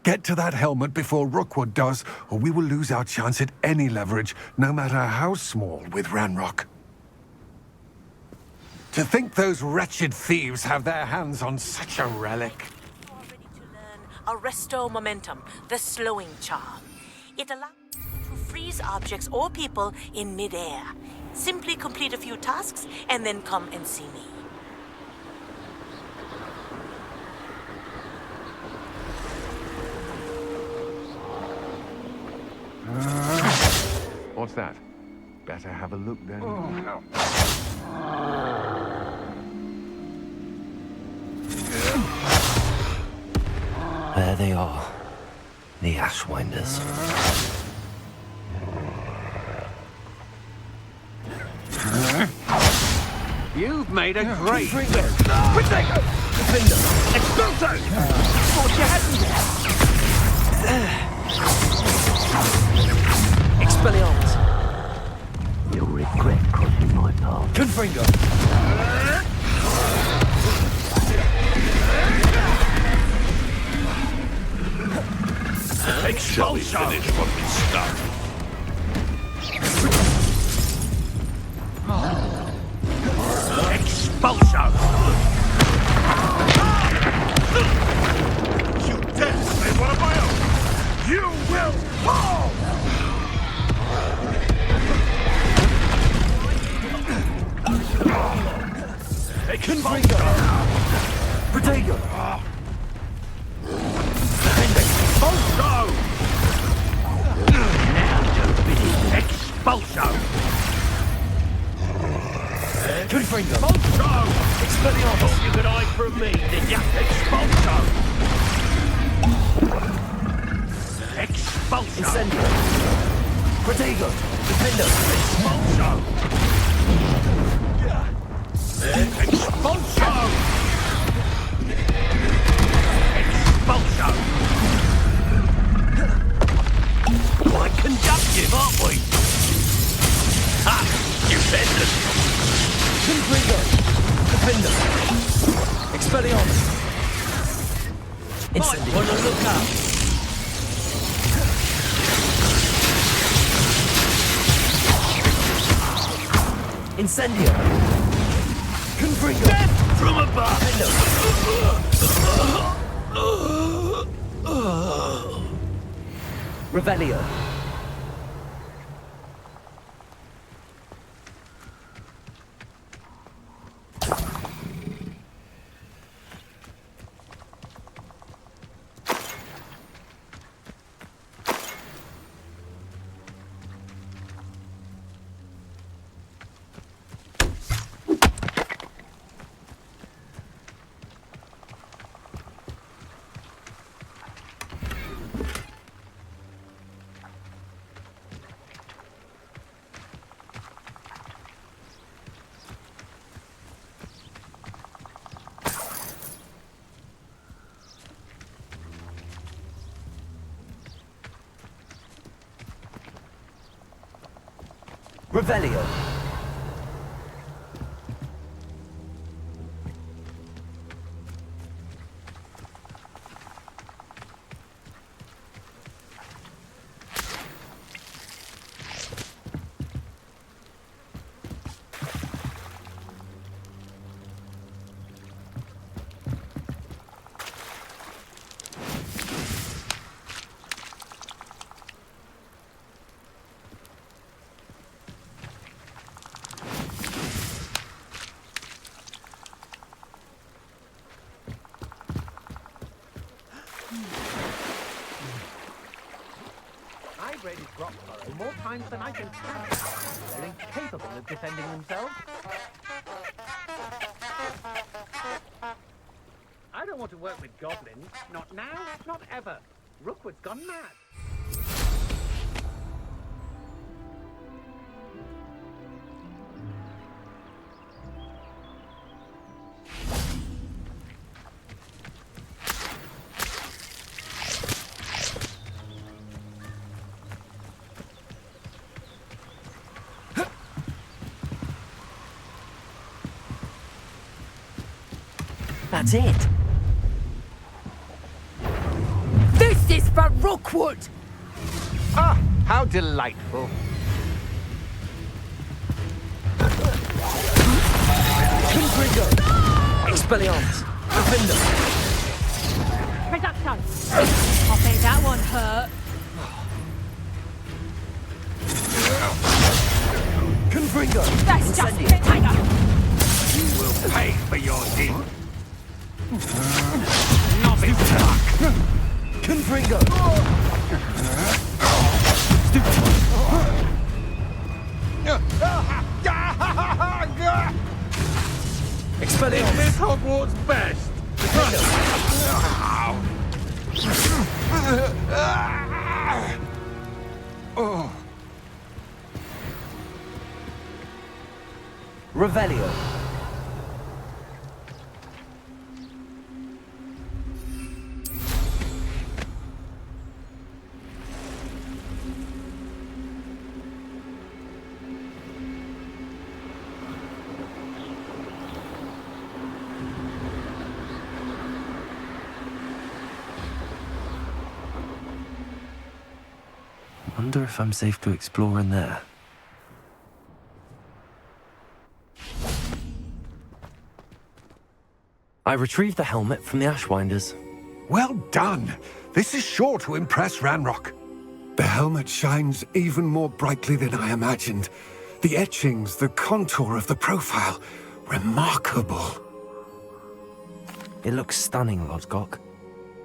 S12: Get to that helmet before Rookwood does, or we will lose our chance at any leverage, no matter how small, with Ranrock. To think those wretched thieves have their hands on such a relic.
S1: You are ready to learn Arresto Momentum, the slowing charm. It allows you to freeze objects or people in midair. Simply complete a few tasks and then come and see me.
S8: What's that? Better have a look then.
S13: There they are. The Ashwinders.
S8: You've made a great...
S6: Potato! Defender! Expulso! Thought you hadn't yet. Expelliarmus.
S13: You'll regret crossing my path.
S6: Confringo.
S11: Shall we finish what we started?
S6: Expulso!
S11: You dare say one of my own! You will fall!
S6: Confringo! Potato! Expulso! Now to finish. Expulso! Confringo! Expulso! Expelliarmus! You could hide from me, did ya? Expulso! Expulso! Incendio! Protego! Defender! Expulso! Expulso! Expulso! Quite conductive, aren't we? Ha! You benders! Confringo! Defender! Expelliarmus! Incendio! Might want to look up! Incendio! Confringo! Death from above! Revelio! Revelio.
S14: I've raided Brockborough more times than I can count. They're incapable of defending themselves. I don't want to work with goblins. Not now, not ever. Rookwood's gone mad.
S13: That's it.
S14: This is for Rookwood!
S8: Ah, how delightful.
S13: Confringo! Expelliarmus! Defender!
S7: Production! I think that one hurt.
S13: Confringo!
S7: That's just it, Tiger!
S12: You will pay for your deed. Novice luck.
S13: Confringo! Expelliarmus!
S11: This Hogwarts best.
S13: Revelio. Wonder if I'm safe to explore in there. I retrieved the helmet from the Ashwinders.
S12: Well done. This is sure to impress Ranrock. The helmet shines even more brightly than I imagined. The etchings, the contour of the profile, remarkable.
S13: It looks stunning, Lodgok.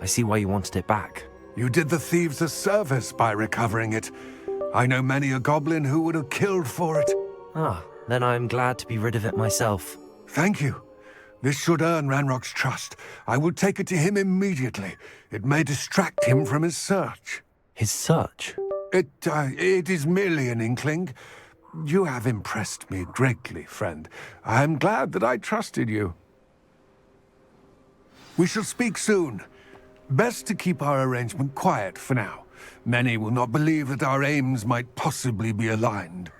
S13: I see why you wanted it back.
S12: You did the thieves a service by recovering it. I know many a goblin who would have killed for it.
S13: Ah, then I'm glad to be rid of it myself.
S12: Thank you. This should earn Ranrock's trust. I will take it to him immediately. It may distract him from his search.
S13: His search?
S12: It is merely an inkling. You have impressed me greatly, friend. I am glad that I trusted you. We shall speak soon. Best to keep our arrangement quiet for now. Many will not believe that our aims might possibly be aligned.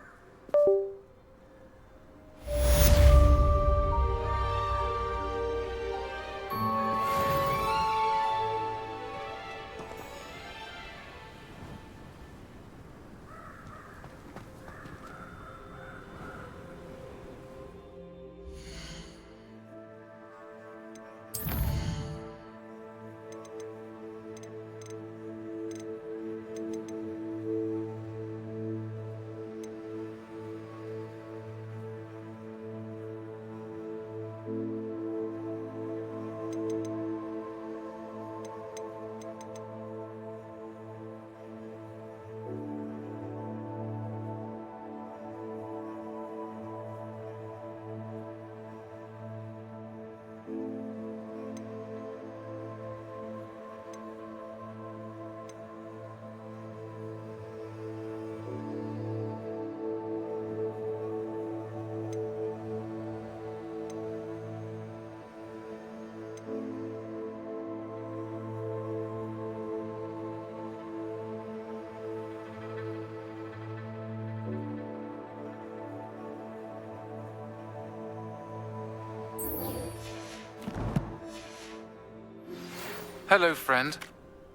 S10: Hello, friend.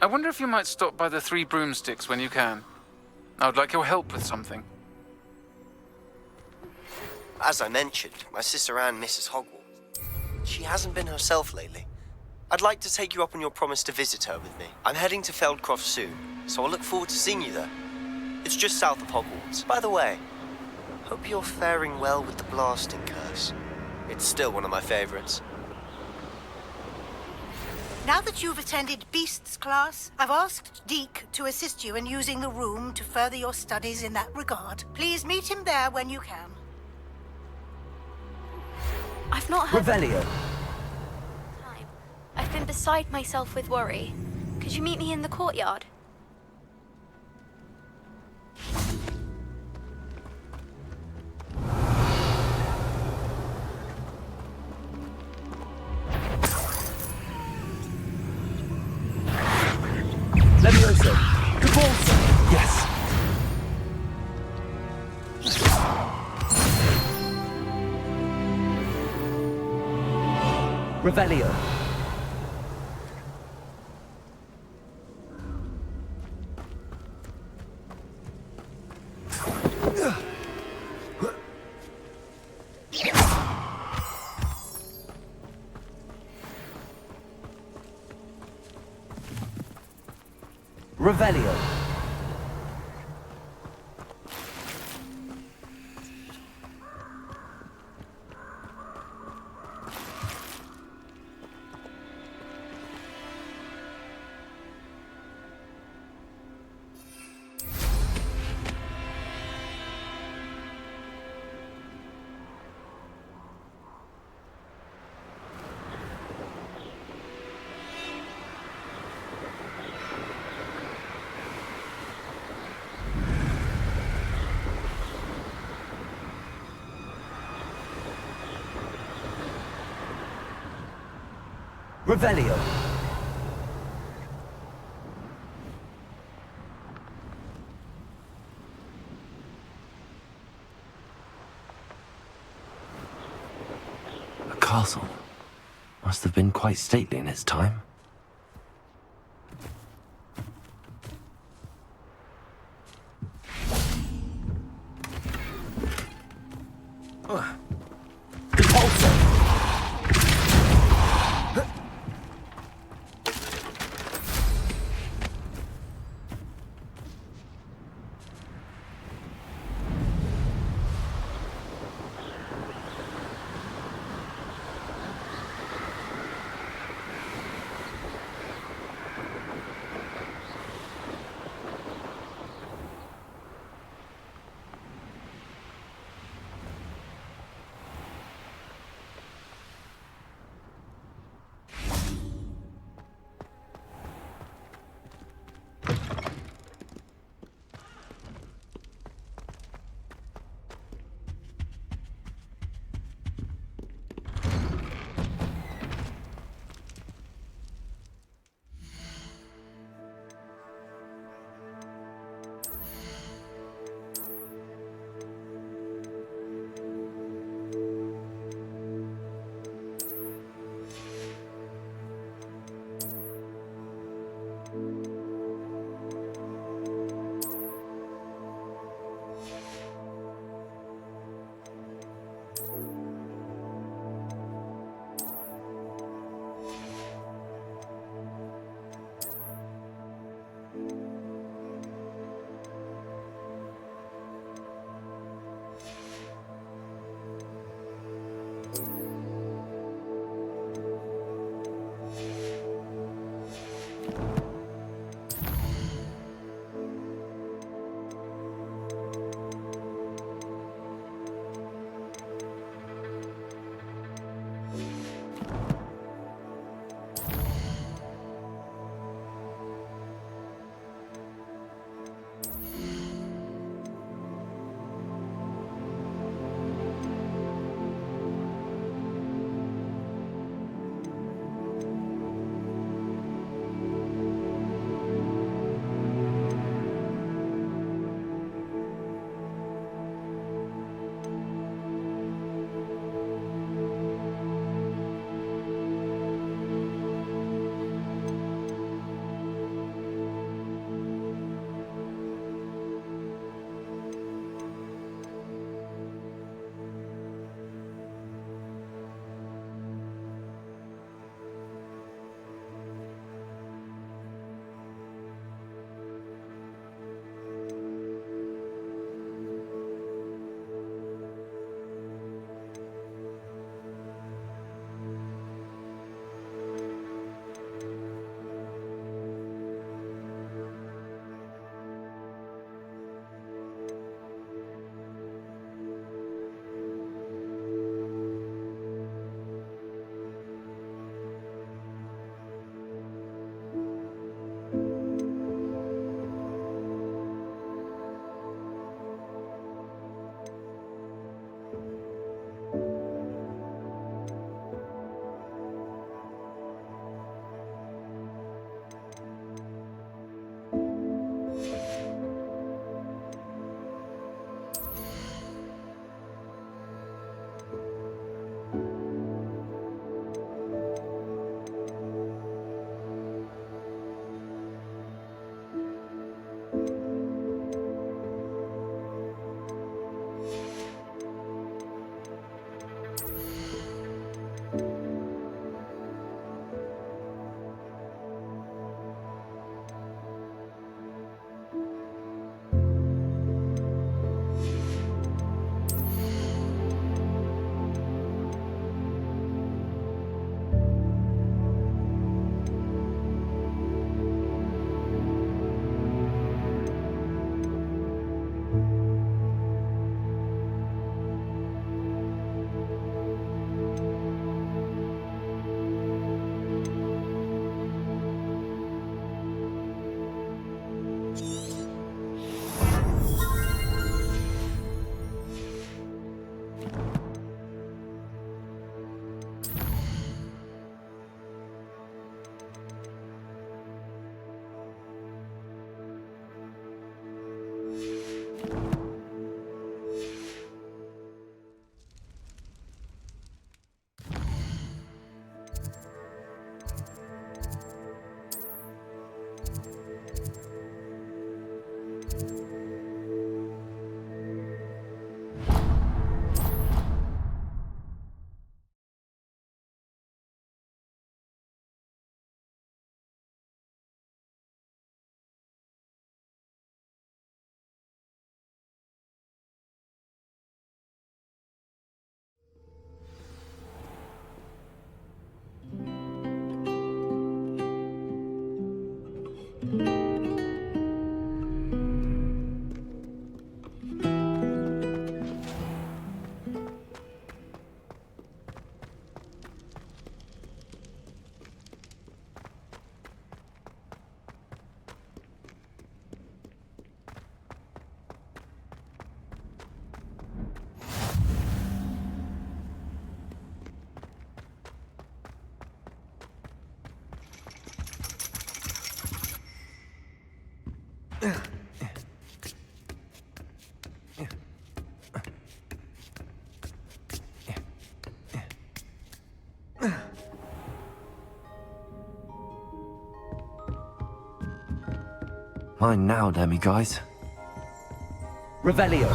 S10: I wonder if you might stop by the Three Broomsticks when you can. I would like your help with something.
S15: As I mentioned, my sister Anne misses Hogwarts. She hasn't been herself lately. I'd like to take you up on your promise to visit her with me. I'm heading to Feldcroft soon, so I look forward to seeing you there. It's just south of Hogwarts. By the way, hope you're faring well with the blasting curse. It's still one of my favorites.
S16: Now that you've attended Beasts class, I've asked Deke to assist you in using the room to further your studies in that regard. Please meet him there when you can.
S17: I've not heard
S13: Revelio.
S17: time. I've been beside myself with worry. Could you meet me in the courtyard?
S13: Levioso. Convulso. Yes. Revelio. Revelio. Revelio. A castle. Must have been quite stately in its time. Mine now, demiguise.
S14: Revelio.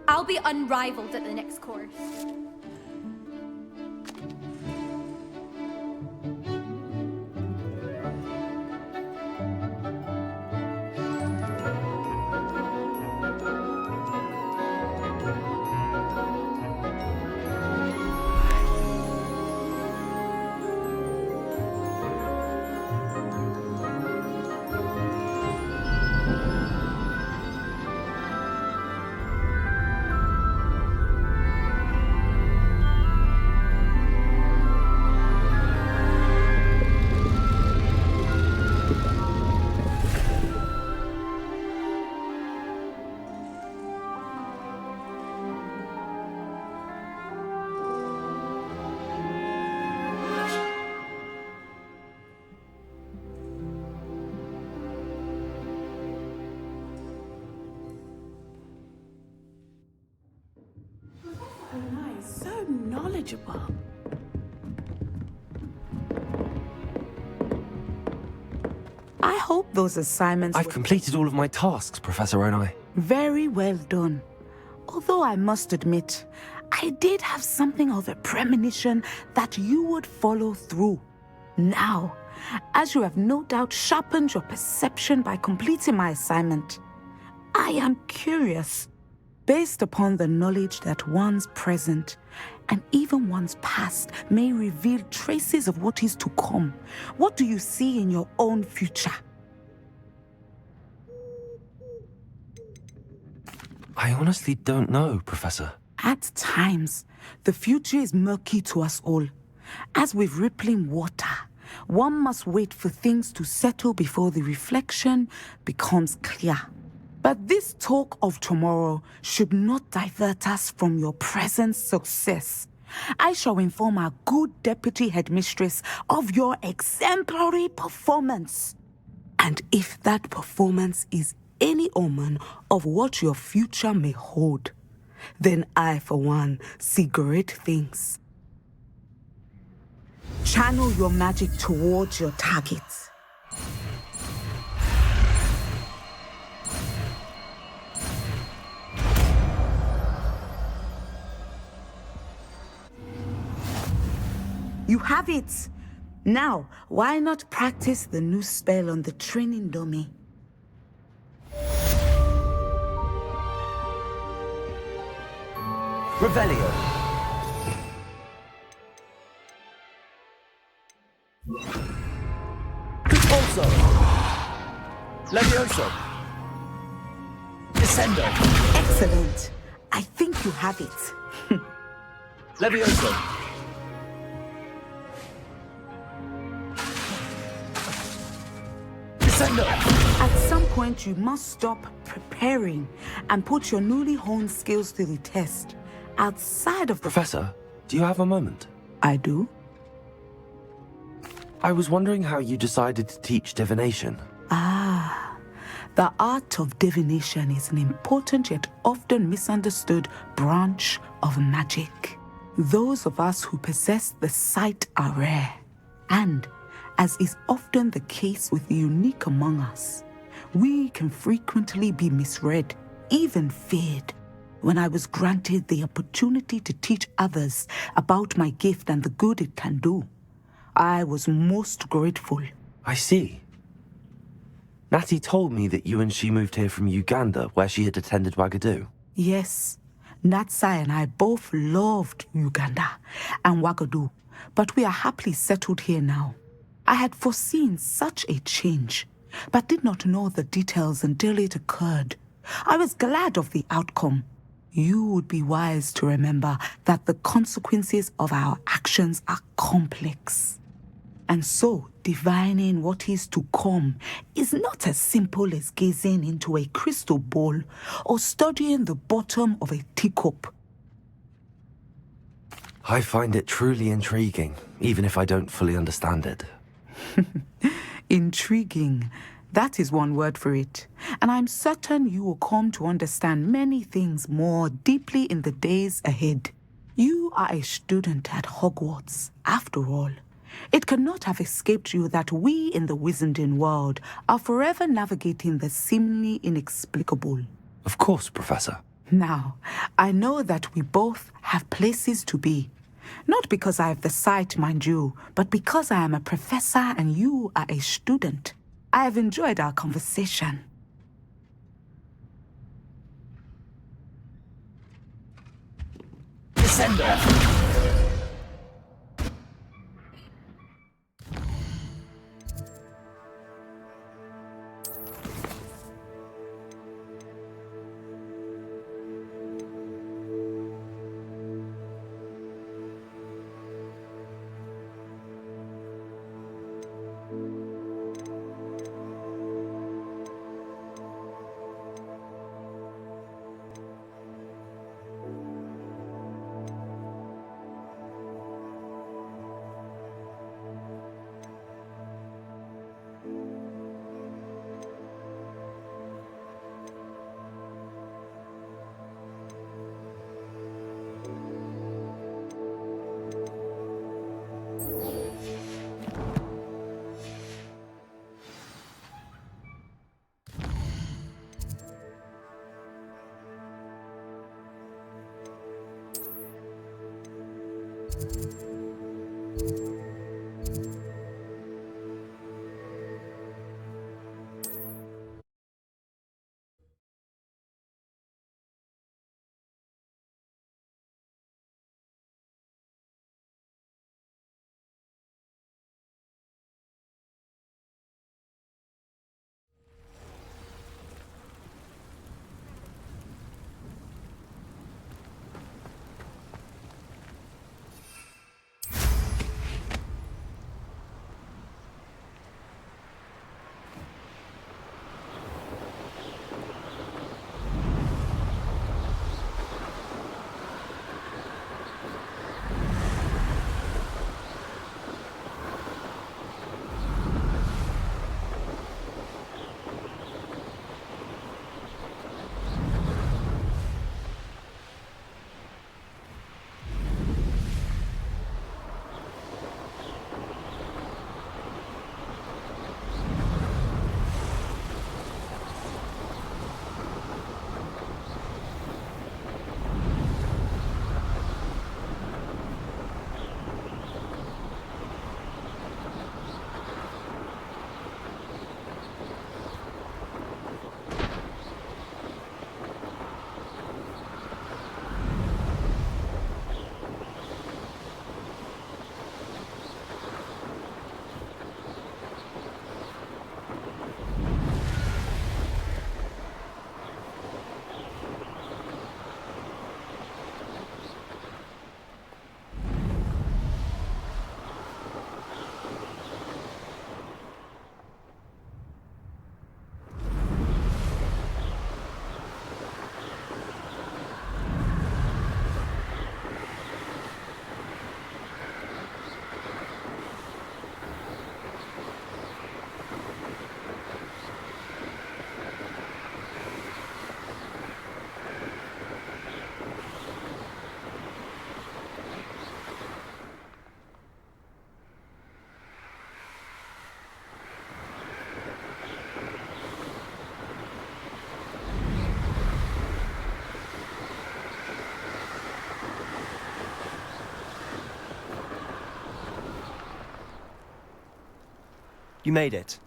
S18: I'll be unrivaled at the next course.
S19: So knowledgeable. I hope those assignments
S13: I've completed all of my tasks, Professor Onai.
S19: Very well done. Although I must admit, I did have something of a premonition that you would follow through. Now, as you have no doubt sharpened your perception by completing my assignment, I am curious. Based upon the knowledge that one's present and even one's past may reveal traces of what is to come, what do you see in your own future?
S13: I honestly don't know, Professor.
S19: At times, the future is murky to us all. As with rippling water, one must wait for things to settle before the reflection becomes clear. But this talk of tomorrow should not divert us from your present success. I shall inform our good deputy headmistress of your exemplary performance. And if that performance is any omen of what your future may hold, then I, for one, see great things. Channel your magic towards your targets. You have it! Now, why not practice the new spell on the training dummy?
S13: Revelio. Also. Levioso. Descendo.
S19: Excellent. I think you have it.
S13: Levioso. Descendo.
S19: At some point, you must stop preparing and put your newly honed skills to the test. Outside of the...
S3: Professor, do you have a moment?
S19: I do.
S3: I was wondering how you decided to teach divination.
S19: Ah, the art of divination is an important yet often misunderstood branch of magic. Those of us who possess the sight are rare, and, as is often the case with the unique among us, we can frequently be misread, even feared. When I was granted the opportunity to teach others about my gift and the good it can do, I was most grateful.
S3: I see. Natty told me that you and she moved here from Uganda, where she had attended Wagadu.
S19: Yes, Natsai and I both loved Uganda and Wagadu, but we are happily settled here now. I had foreseen such a change, but did not know the details until it occurred. I was glad of the outcome. You would be wise to remember that the consequences of our actions are complex. And so, divining what is to come is not as simple as gazing into a crystal ball or studying the bottom of a teacup.
S3: I find it truly intriguing, even if I don't fully understand it.
S19: Intriguing. That is one word for it. And I'm certain you will come to understand many things more deeply in the days ahead. You are a student at Hogwarts, after all. It cannot have escaped you that we in the Wizarding world are forever navigating the seemingly inexplicable.
S3: Of course, Professor.
S19: Now, I know that we both have places to be. Not because I have the sight, mind you, but because I am a professor and you are a student. I have enjoyed our conversation.
S13: Descendo.
S15: You made it.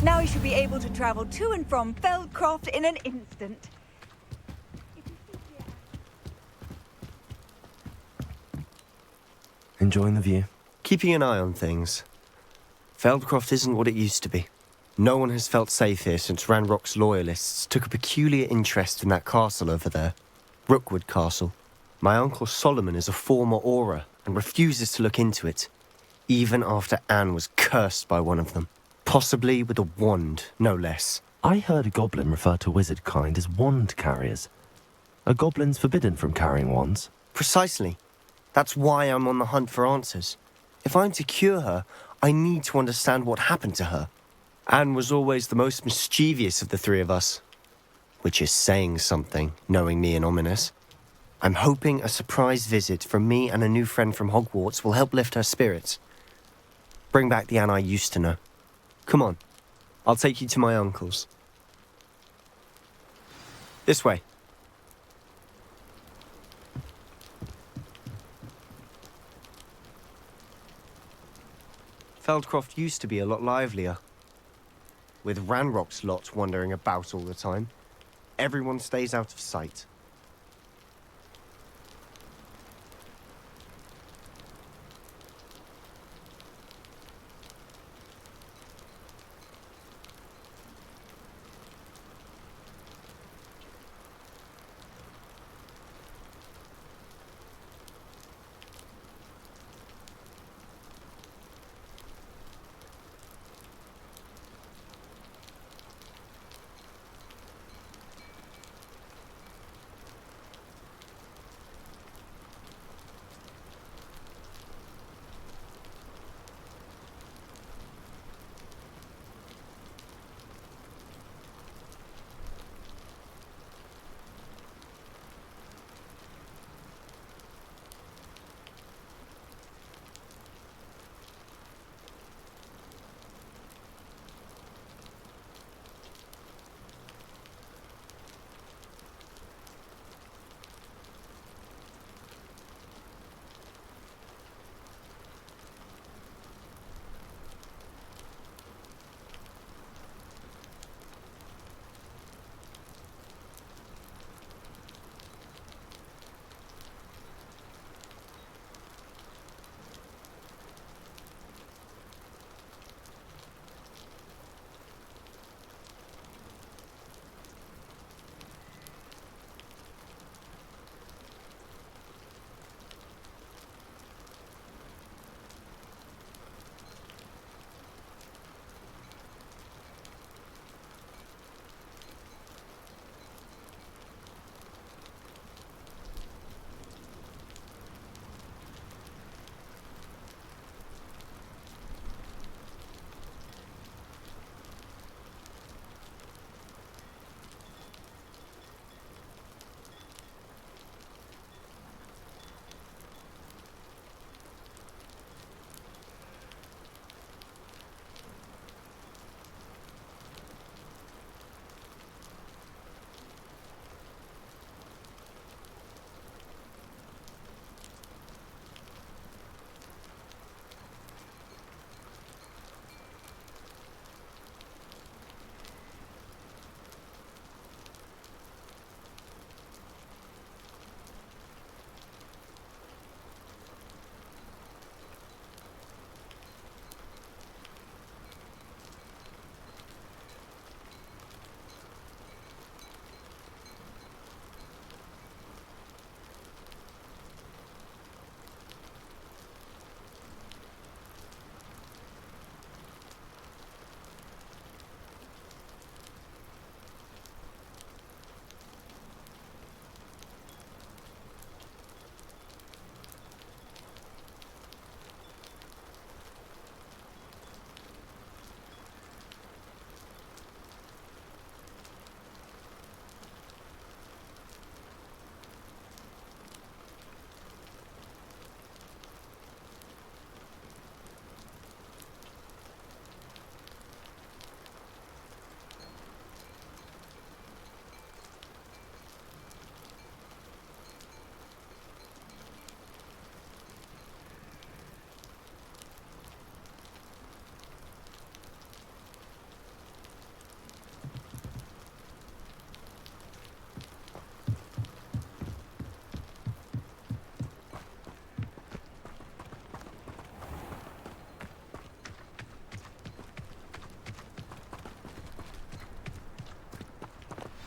S20: Now you should be able to travel to and from Feldcroft in an instant.
S13: Enjoying the view?
S15: Keeping an eye on things. Feldcroft isn't what it used to be. No one has felt safe here since Ranrock's loyalists took a peculiar interest in that castle over there. Rookwood Castle. My uncle Solomon is a former Auror and refuses to look into it, even after Anne was cursed by one of them. Possibly with a wand, no less.
S13: I heard a goblin refer to wizard kind as wand carriers. Are goblins forbidden from carrying wands?
S15: Precisely. That's why I'm on the hunt for answers. If I'm to cure her, I need to understand what happened to her. Anne was always the most mischievous of the three of us. Which is saying something, knowing me and Ominous. I'm hoping a surprise visit from me and a new friend from Hogwarts will help lift her spirits. Bring back the Anne I used to know. Come on, I'll take you to my uncle's. This way. Feldcroft used to be a lot livelier. With Ranrock's lot wandering about all the time, everyone stays out of sight.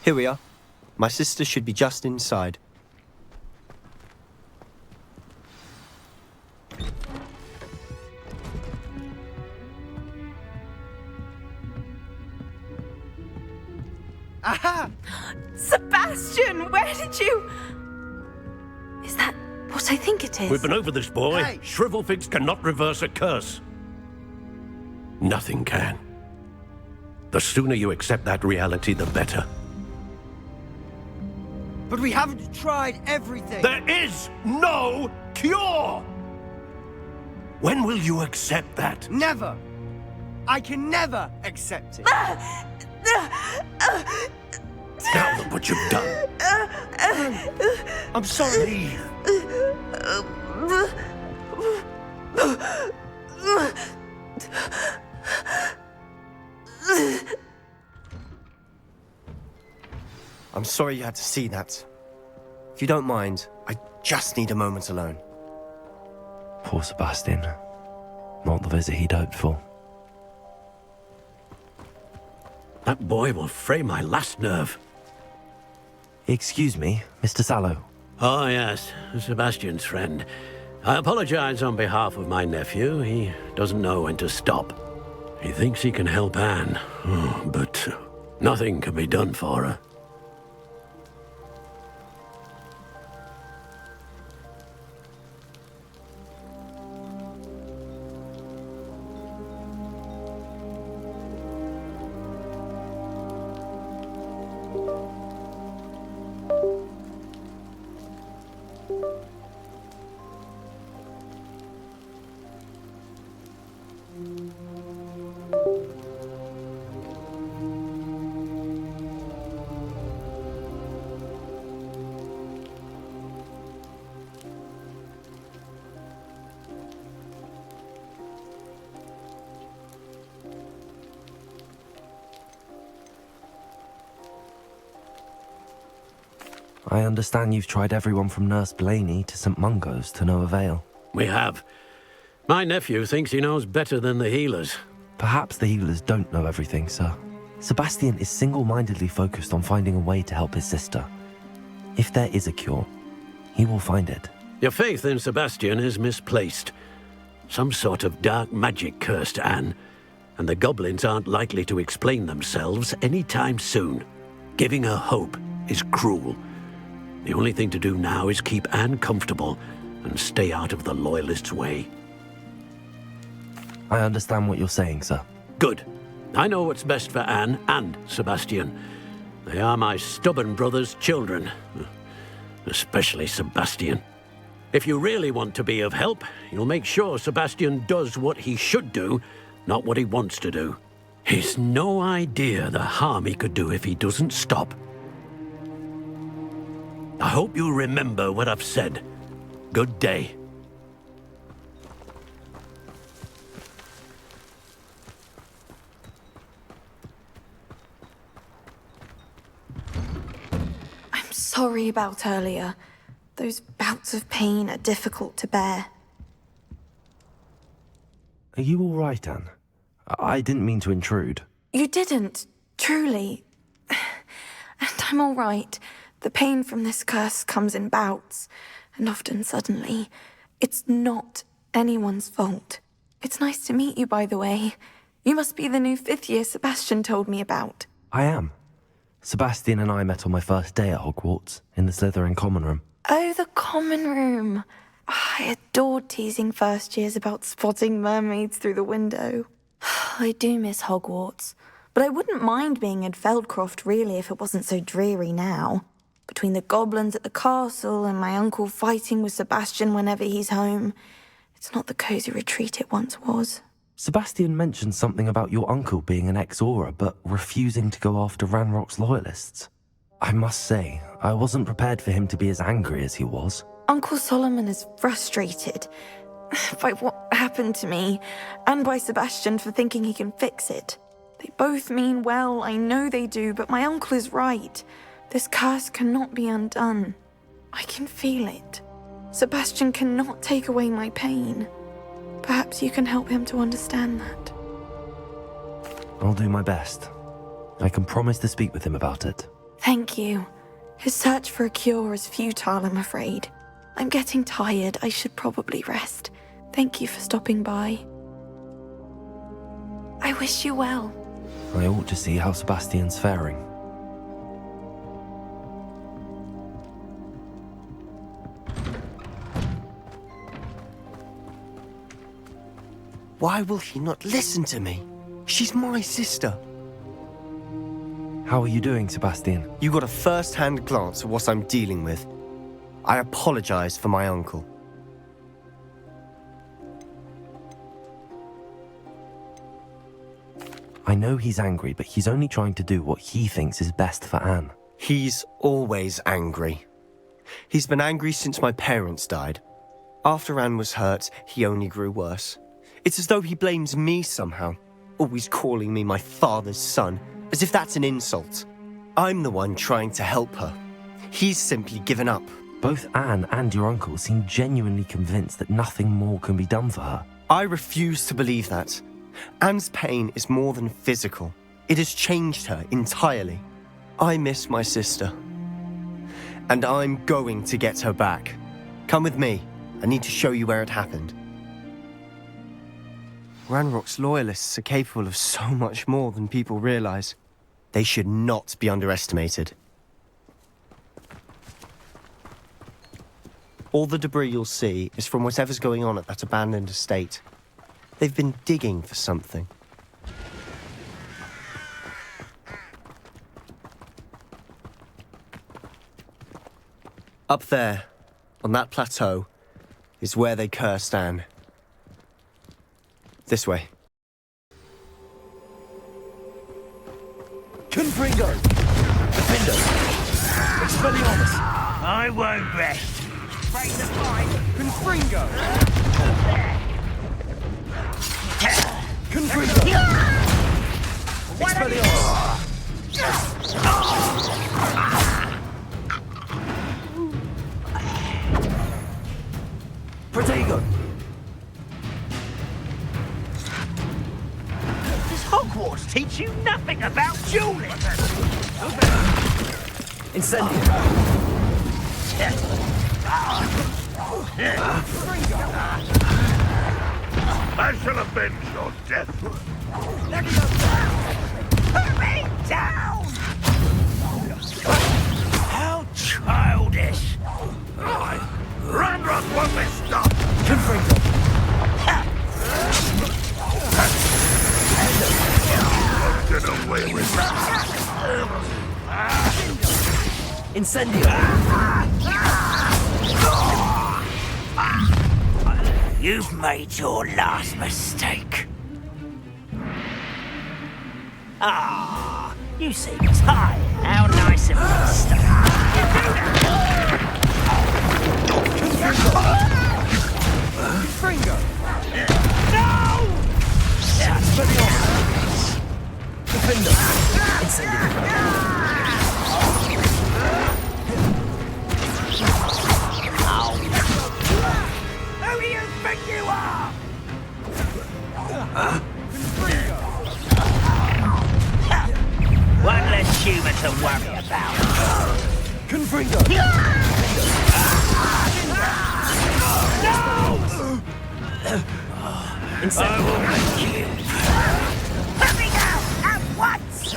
S15: Here we are. My sister should be just inside.
S20: Aha! Sebastian, where did you...
S5: Is that what I think it is?
S11: We've been over this, boy.
S20: Hey.
S11: Shrivelfigs cannot reverse a curse. Nothing can. The sooner you accept that reality, the better.
S14: But we haven't tried everything.
S11: There is no cure! When will you accept that?
S14: Never. I can never accept it.
S11: Now look what you've done.
S14: I'm sorry.
S15: I'm sorry you had to see that. If you don't mind, I just need a moment alone.
S3: Poor Sebastian. Not the visit he'd hoped for.
S11: That boy will fray my last nerve.
S3: Excuse me, Mr. Sallow.
S11: Oh, yes, Sebastian's friend. I apologize on behalf of my nephew. He doesn't know when to stop. He thinks he can help Anne, but nothing can be done for her.
S3: I understand you've tried everyone from Nurse Blaney to St. Mungo's to no avail.
S11: We have. My nephew thinks he knows better than the healers.
S3: Perhaps the healers don't know everything, sir. Sebastian is single-mindedly focused on finding a way to help his sister. If there is a cure, he will find it.
S11: Your faith in Sebastian is misplaced. Some sort of dark magic cursed Anne, and the goblins aren't likely to explain themselves anytime soon. Giving her hope is cruel. The only thing to do now is keep Anne comfortable and stay out of the Loyalists' way.
S3: I understand what you're saying, sir.
S11: Good. I know what's best for Anne and Sebastian. They are my stubborn brother's children. Especially Sebastian. If you really want to be of help, you'll make sure Sebastian does what he should do, not what he wants to do. He's no idea the harm he could do if he doesn't stop. I hope you remember what I've said. Good day.
S5: I'm sorry about earlier. Those bouts of pain are difficult to bear.
S3: Are you all right, Anne? I didn't mean to intrude.
S5: You didn't, truly. And I'm all right. The pain from this curse comes in bouts, and often suddenly. It's not anyone's fault. It's nice to meet you, by the way. You must be the new 5th year Sebastian told me about.
S3: I am. Sebastian and I met on my first day at Hogwarts, in the Slytherin common room.
S5: Oh, the common room. I adored teasing first years about spotting mermaids through the window. I do miss Hogwarts, but I wouldn't mind being in Feldcroft really if it wasn't so dreary now. Between the goblins at the castle and my uncle fighting with Sebastian whenever he's home, it's not the cosy retreat it once was.
S3: Sebastian mentioned something about your uncle being an ex-Auror, but refusing to go after Ranrock's loyalists. I must say, I wasn't prepared for him to be as angry as he was.
S5: Uncle Solomon is frustrated by what happened to me, and by Sebastian for thinking he can fix it. They both mean well, I know they do, but my uncle is right. This curse cannot be undone. I can feel it. Sebastian cannot take away my pain. Perhaps you can help him to understand that.
S3: I'll do my best. I can promise to speak with him about it.
S21: Thank you. His search for a cure is futile, I'm afraid. I'm getting tired. I should probably rest. Thank you for stopping by. I wish you well.
S3: I ought to see how Sebastian's faring.
S15: Why will he not listen to me? She's my sister.
S3: How are you doing, Sebastian?
S15: You got a first-hand glance at what I'm dealing with. I apologize for my uncle.
S3: I know he's angry, but he's only trying to do what he thinks is best for Anne.
S15: He's always angry. He's been angry since my parents died. After Anne was hurt, he only grew worse. It's as though he blames me somehow, always calling me my father's son, as if that's an insult. I'm the one trying to help her. He's simply given up.
S3: Both Anne and your uncle seem genuinely convinced that nothing more can be done for her.
S15: I refuse to believe that. Anne's pain is more than physical. It has changed her entirely. I miss my sister. And I'm going to get her back. Come with me. I need to show you where it happened. Ranrock's loyalists are capable of so much more than people realize. They should not be underestimated. All the debris you'll see is from whatever's going on at that abandoned estate. They've been digging for something. Up there, on that plateau, is where they cursed Anne. This way.
S6: Confringo! Defender! Expelliarmus!
S14: I won't rest. Break the fight.
S6: Confringo! Confringo! Expelliarmus! Protego!
S14: Does Hogwarts teach you nothing about dueling?
S6: Incendio!
S12: I shall avenge your death.
S14: Put me down! How childish!
S12: Ranrock won't be stopped.
S6: Confringo!
S12: Get away with that.
S6: Incendio!
S14: You've made your last mistake. Ah, you seem tired. How nice of you to stop.
S6: Confringo!
S14: No!
S6: Defender! Incendio!
S14: Who do you think you are? One less human to worry about.
S6: Confringo!
S14: No! I will make you. Let me go at once!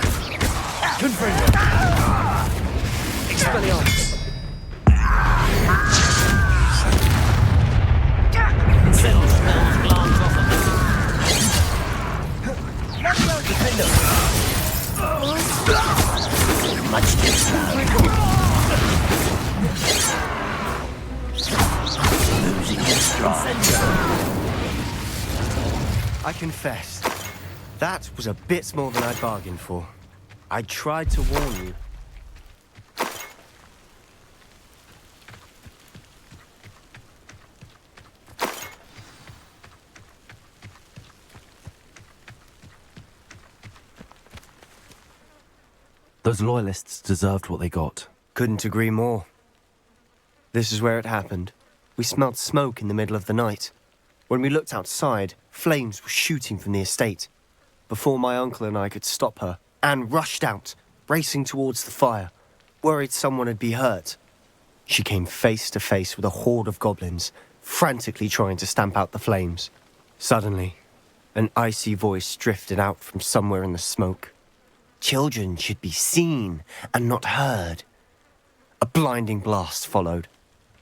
S6: Confringo! Expelliarmus!
S14: Much this losing your stride.
S15: I confess, that was a bit more than I bargained for. I tried to warn you.
S3: Those loyalists deserved what they got.
S15: Couldn't agree more. This is where it happened. We smelled smoke in the middle of the night. When we looked outside, flames were shooting from the estate. Before my uncle and I could stop her, Anne rushed out, racing towards the fire. worried someone would be hurt. She came face to face with a horde of goblins, frantically trying to stamp out the flames. Suddenly, an icy voice drifted out from somewhere in the smoke. Children should be seen and not heard. A blinding blast followed.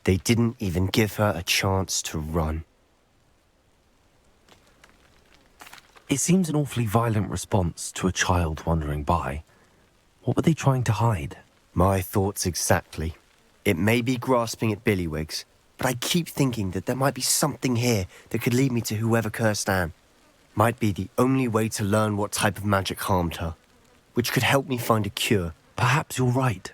S15: They didn't even give her a chance to run.
S3: It seems an awfully violent response to a child wandering by. What were they trying to hide?
S15: My thoughts exactly. It may be grasping at Billywigs, but I keep thinking that there might be something here that could lead me to whoever cursed Anne. Might be the only way to learn what type of magic harmed her, which could help me find a cure.
S3: Perhaps you're right.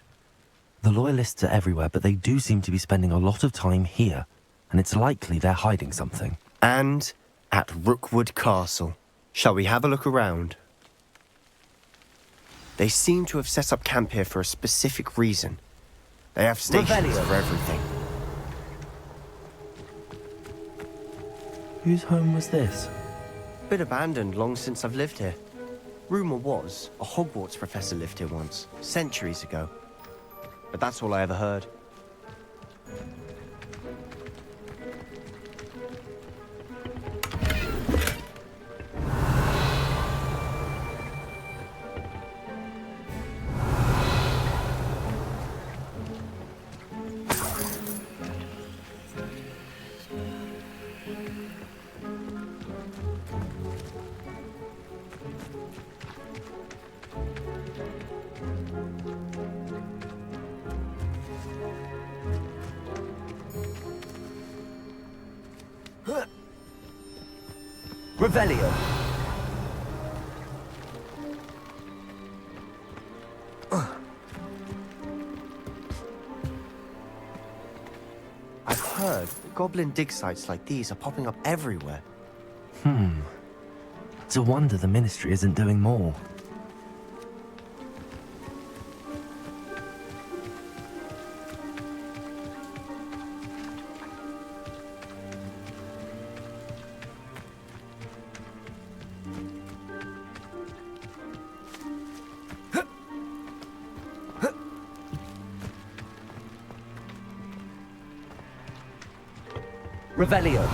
S3: The Loyalists are everywhere, but they do seem to be spending a lot of time here, and it's likely they're hiding something.
S15: And at Rookwood Castle. Shall we have a look around? They seem to have set up camp here for a specific reason. They have stations for everything.
S3: Whose home was this?
S15: Been abandoned long since I've lived here. Rumour was a Hogwarts professor lived here once, centuries ago. But that's all I ever heard.
S13: Revelio.
S15: I've heard goblin dig sites like these are popping up everywhere.
S3: It's a wonder the Ministry isn't doing more.
S13: Revelio.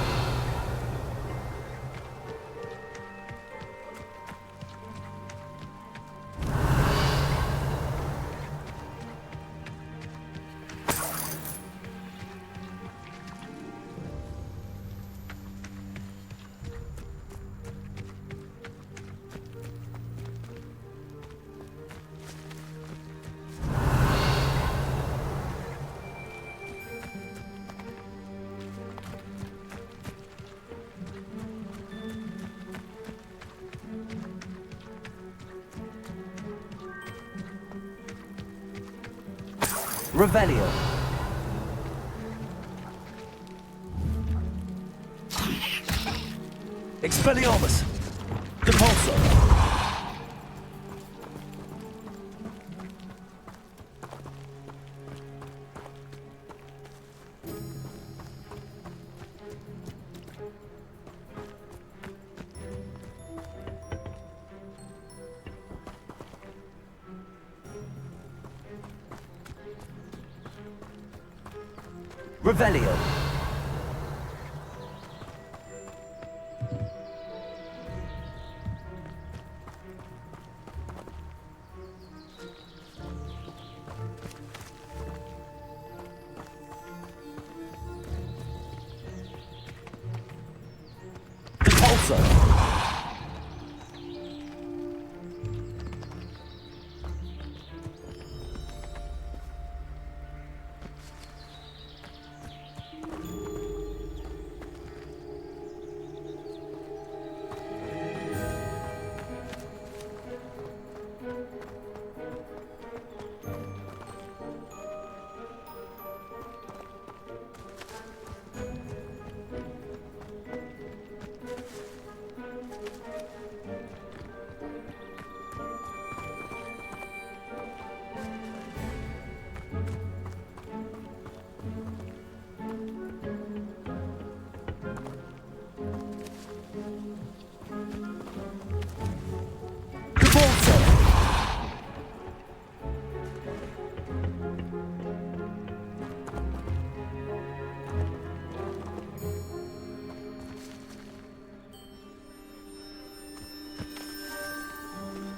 S13: Revelio. Expelliarmus. Depulso. Revelio. Depulso.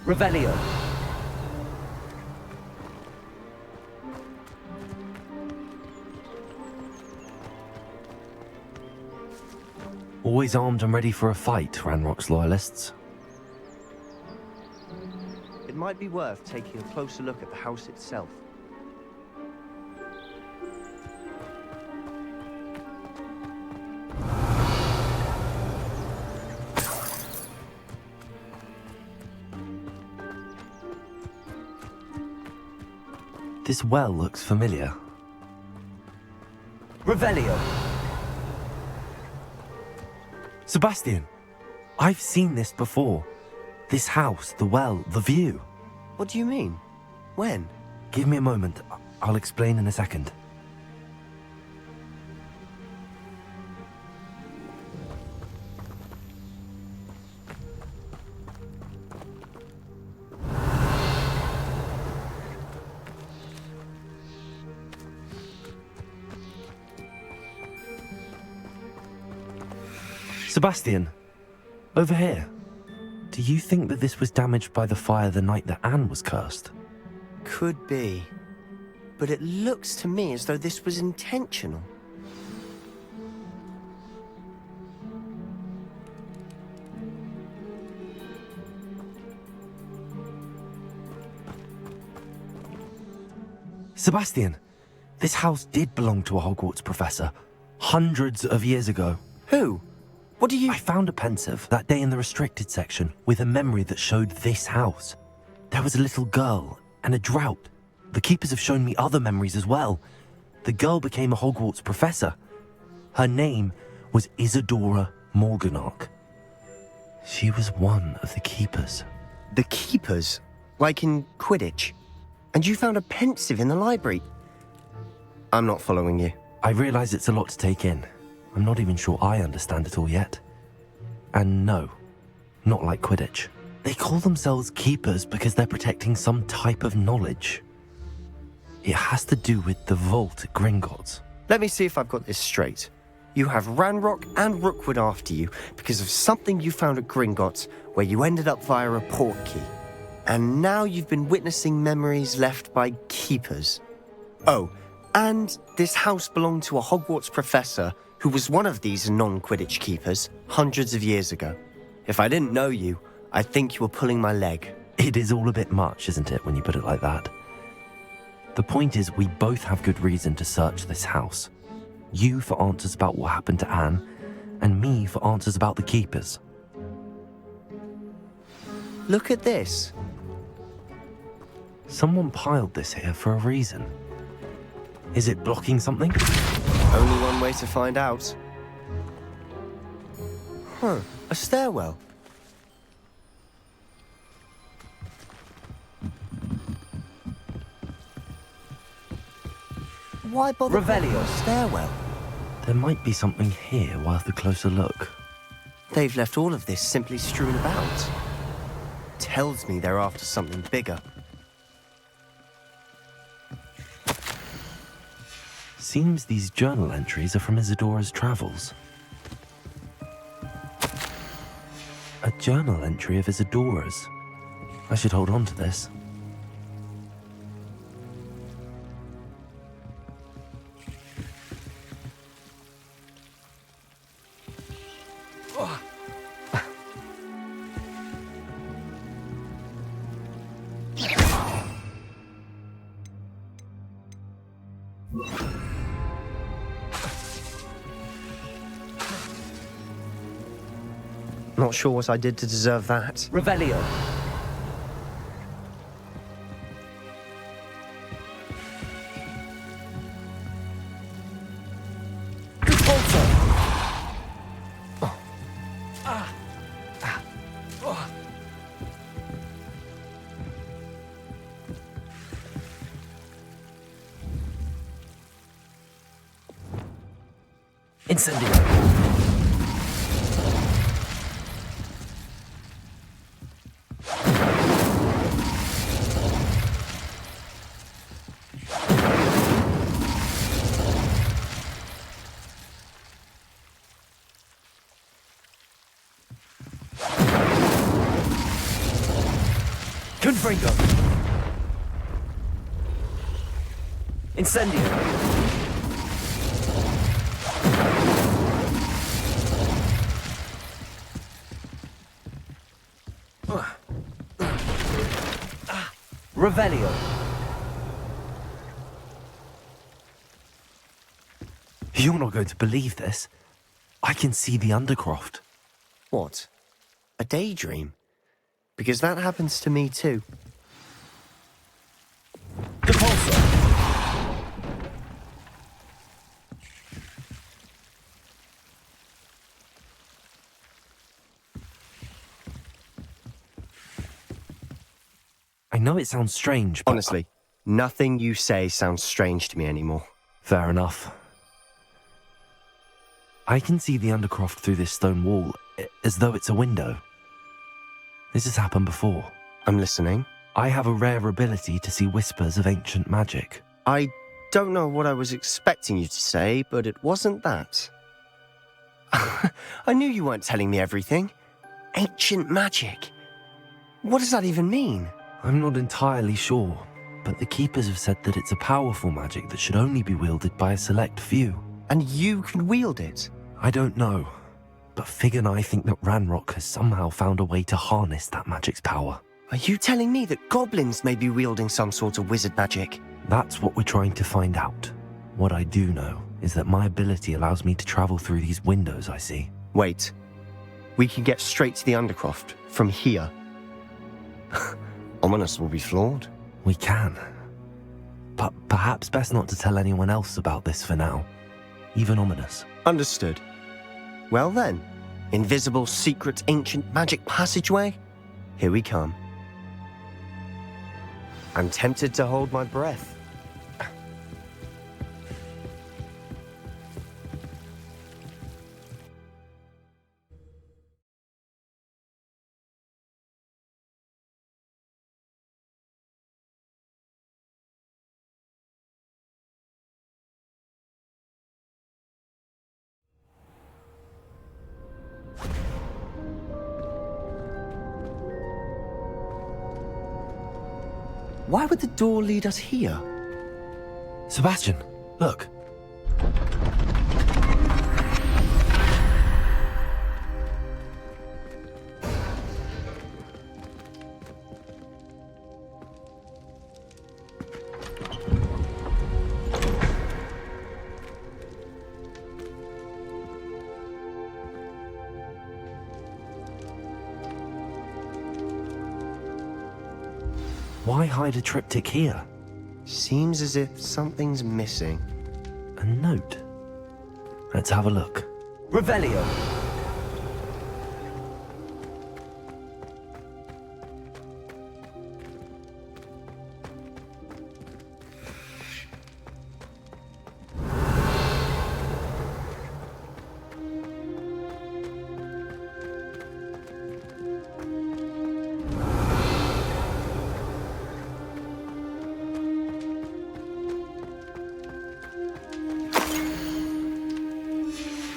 S14: Revelio.
S3: Always armed and ready for a fight, Ranrock's loyalists.
S15: It might be worth taking a closer look at the house itself.
S3: This well looks familiar.
S14: Revelio.
S3: Sebastian, I've seen this before. This house, the well, the view.
S15: What do you mean? When?
S3: Give me a moment. I'll explain in a second. Sebastian, over here. Do you think that this was damaged by the fire the night that Anne was cursed?
S15: Could be. But it looks to me as though this was intentional.
S3: Sebastian, this house did belong to a Hogwarts professor, hundreds of years ago.
S15: Who? What do you...
S3: I found a pensive that day in the restricted section with a memory that showed this house. There was a little girl and a drought. The keepers have shown me other memories as well. The girl became a Hogwarts professor. Her name was Isadora Morganach. She was one of the keepers.
S15: The keepers? Like in Quidditch? And you found a pensive in the library? I'm not following you.
S3: I realize it's a lot to take in. I'm not even sure I understand it all yet. And no, not like Quidditch. They call themselves keepers because they're protecting some type of knowledge. It has to do with the vault at Gringotts.
S15: Let me see if I've got this straight. You have Ranrock and Rookwood after you because of something you found at Gringotts where you ended up via a portkey. And now you've been witnessing memories left by keepers. Oh, and this house belonged to a Hogwarts professor who was one of these non-Quidditch keepers hundreds of years ago. If I didn't know you, I'd think you were pulling my leg.
S3: It is all a bit much, isn't it, when you put it like that? The point is, we both have good reason to search this house. You for answers about what happened to Anne, and me for answers about the keepers.
S15: Look at this.
S3: Someone piled this here for a reason. Is it blocking something?
S15: Only one way to find out. Huh, a stairwell. Why bother
S14: Revelio.
S15: a stairwell?
S3: There might be something here worth a closer look.
S15: They've left all of this simply strewn about. Tells me they're after something bigger.
S3: Seems these journal entries are from Isadora's travels. A journal entry of Isadora's. I should hold on to this.
S15: Not sure what I did to deserve that.
S14: Revelio.
S3: Incendio.
S13: Confringo! Incendio! Revelio!
S3: You're not going to believe this. I can see the Undercroft.
S15: What? A daydream? Because that happens to me too.
S3: I know it sounds strange, but...
S15: Honestly, nothing you say sounds strange to me anymore.
S3: Fair enough. I can see the Undercroft through this stone wall, as though it's a window. This has happened before.
S15: I'm listening.
S3: I have a rare ability to see whispers of ancient magic.
S15: I don't know what I was expecting you to say, but it wasn't that. I knew you weren't telling me everything. Ancient magic. What does that even mean?
S3: I'm not entirely sure, but the Keepers have said that it's a powerful magic that should only be wielded by a select few.
S15: And you can wield it?
S3: I don't know, but Fig and I think that Ranrock has somehow found a way to harness that magic's power.
S15: Are you telling me that goblins may be wielding some sort of wizard magic?
S3: That's what we're trying to find out. What I do know is that my ability allows me to travel through these windows I see.
S15: Wait. We can get straight to the Undercroft from here. Ominous will be flawed.
S3: We can. But perhaps best not to tell anyone else about this for now. Even Ominous.
S15: Understood. Well then, invisible, secret, ancient magic passageway? Here we come. I'm tempted to hold my breath. Why would the door lead us here?
S3: Sebastian, look. Why hide a triptych here?
S15: Seems as if something's missing.
S3: A note. Let's have a look.
S13: Revelio!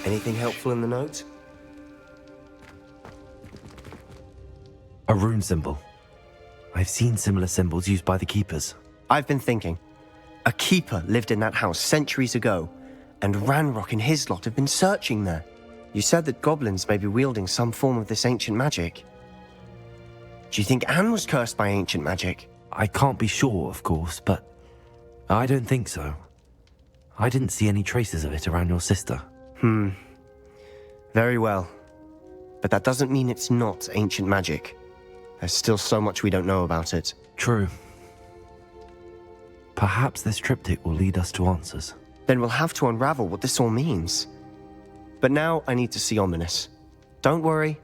S15: Anything helpful in the note?
S3: A rune symbol. I've seen similar symbols used by the Keepers.
S15: I've been thinking. A keeper lived in that house centuries ago, and Ranrock and his lot have been searching there. You said that goblins may be wielding some form of this ancient magic. Do you think Anne was cursed by ancient magic?
S3: I can't be sure, of course, but I don't think so. I didn't see any traces of it around your sister.
S15: Very well. But that doesn't mean it's not ancient magic. There's still so much we don't know about it.
S3: True. Perhaps this triptych will lead us to answers.
S15: Then we'll have to unravel what this all means. But now I need to see Ominous. Don't worry,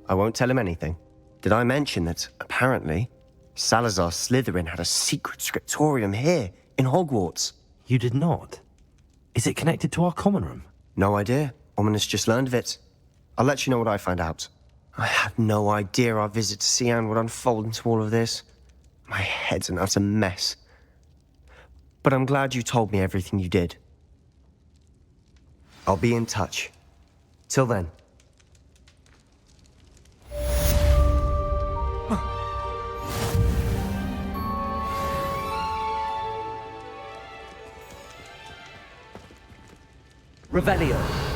S15: I won't tell him anything. Did I mention that, apparently, Salazar Slytherin had a secret scriptorium here, in Hogwarts?
S3: You did not? Is it connected to our common room?
S15: No idea. Ominous just learned of it. I'll let you know what I find out. I had no idea our visit to Cian would unfold into all of this. My head's an utter mess. But I'm glad you told me everything you did. I'll be in touch. Till then.
S14: Revelio.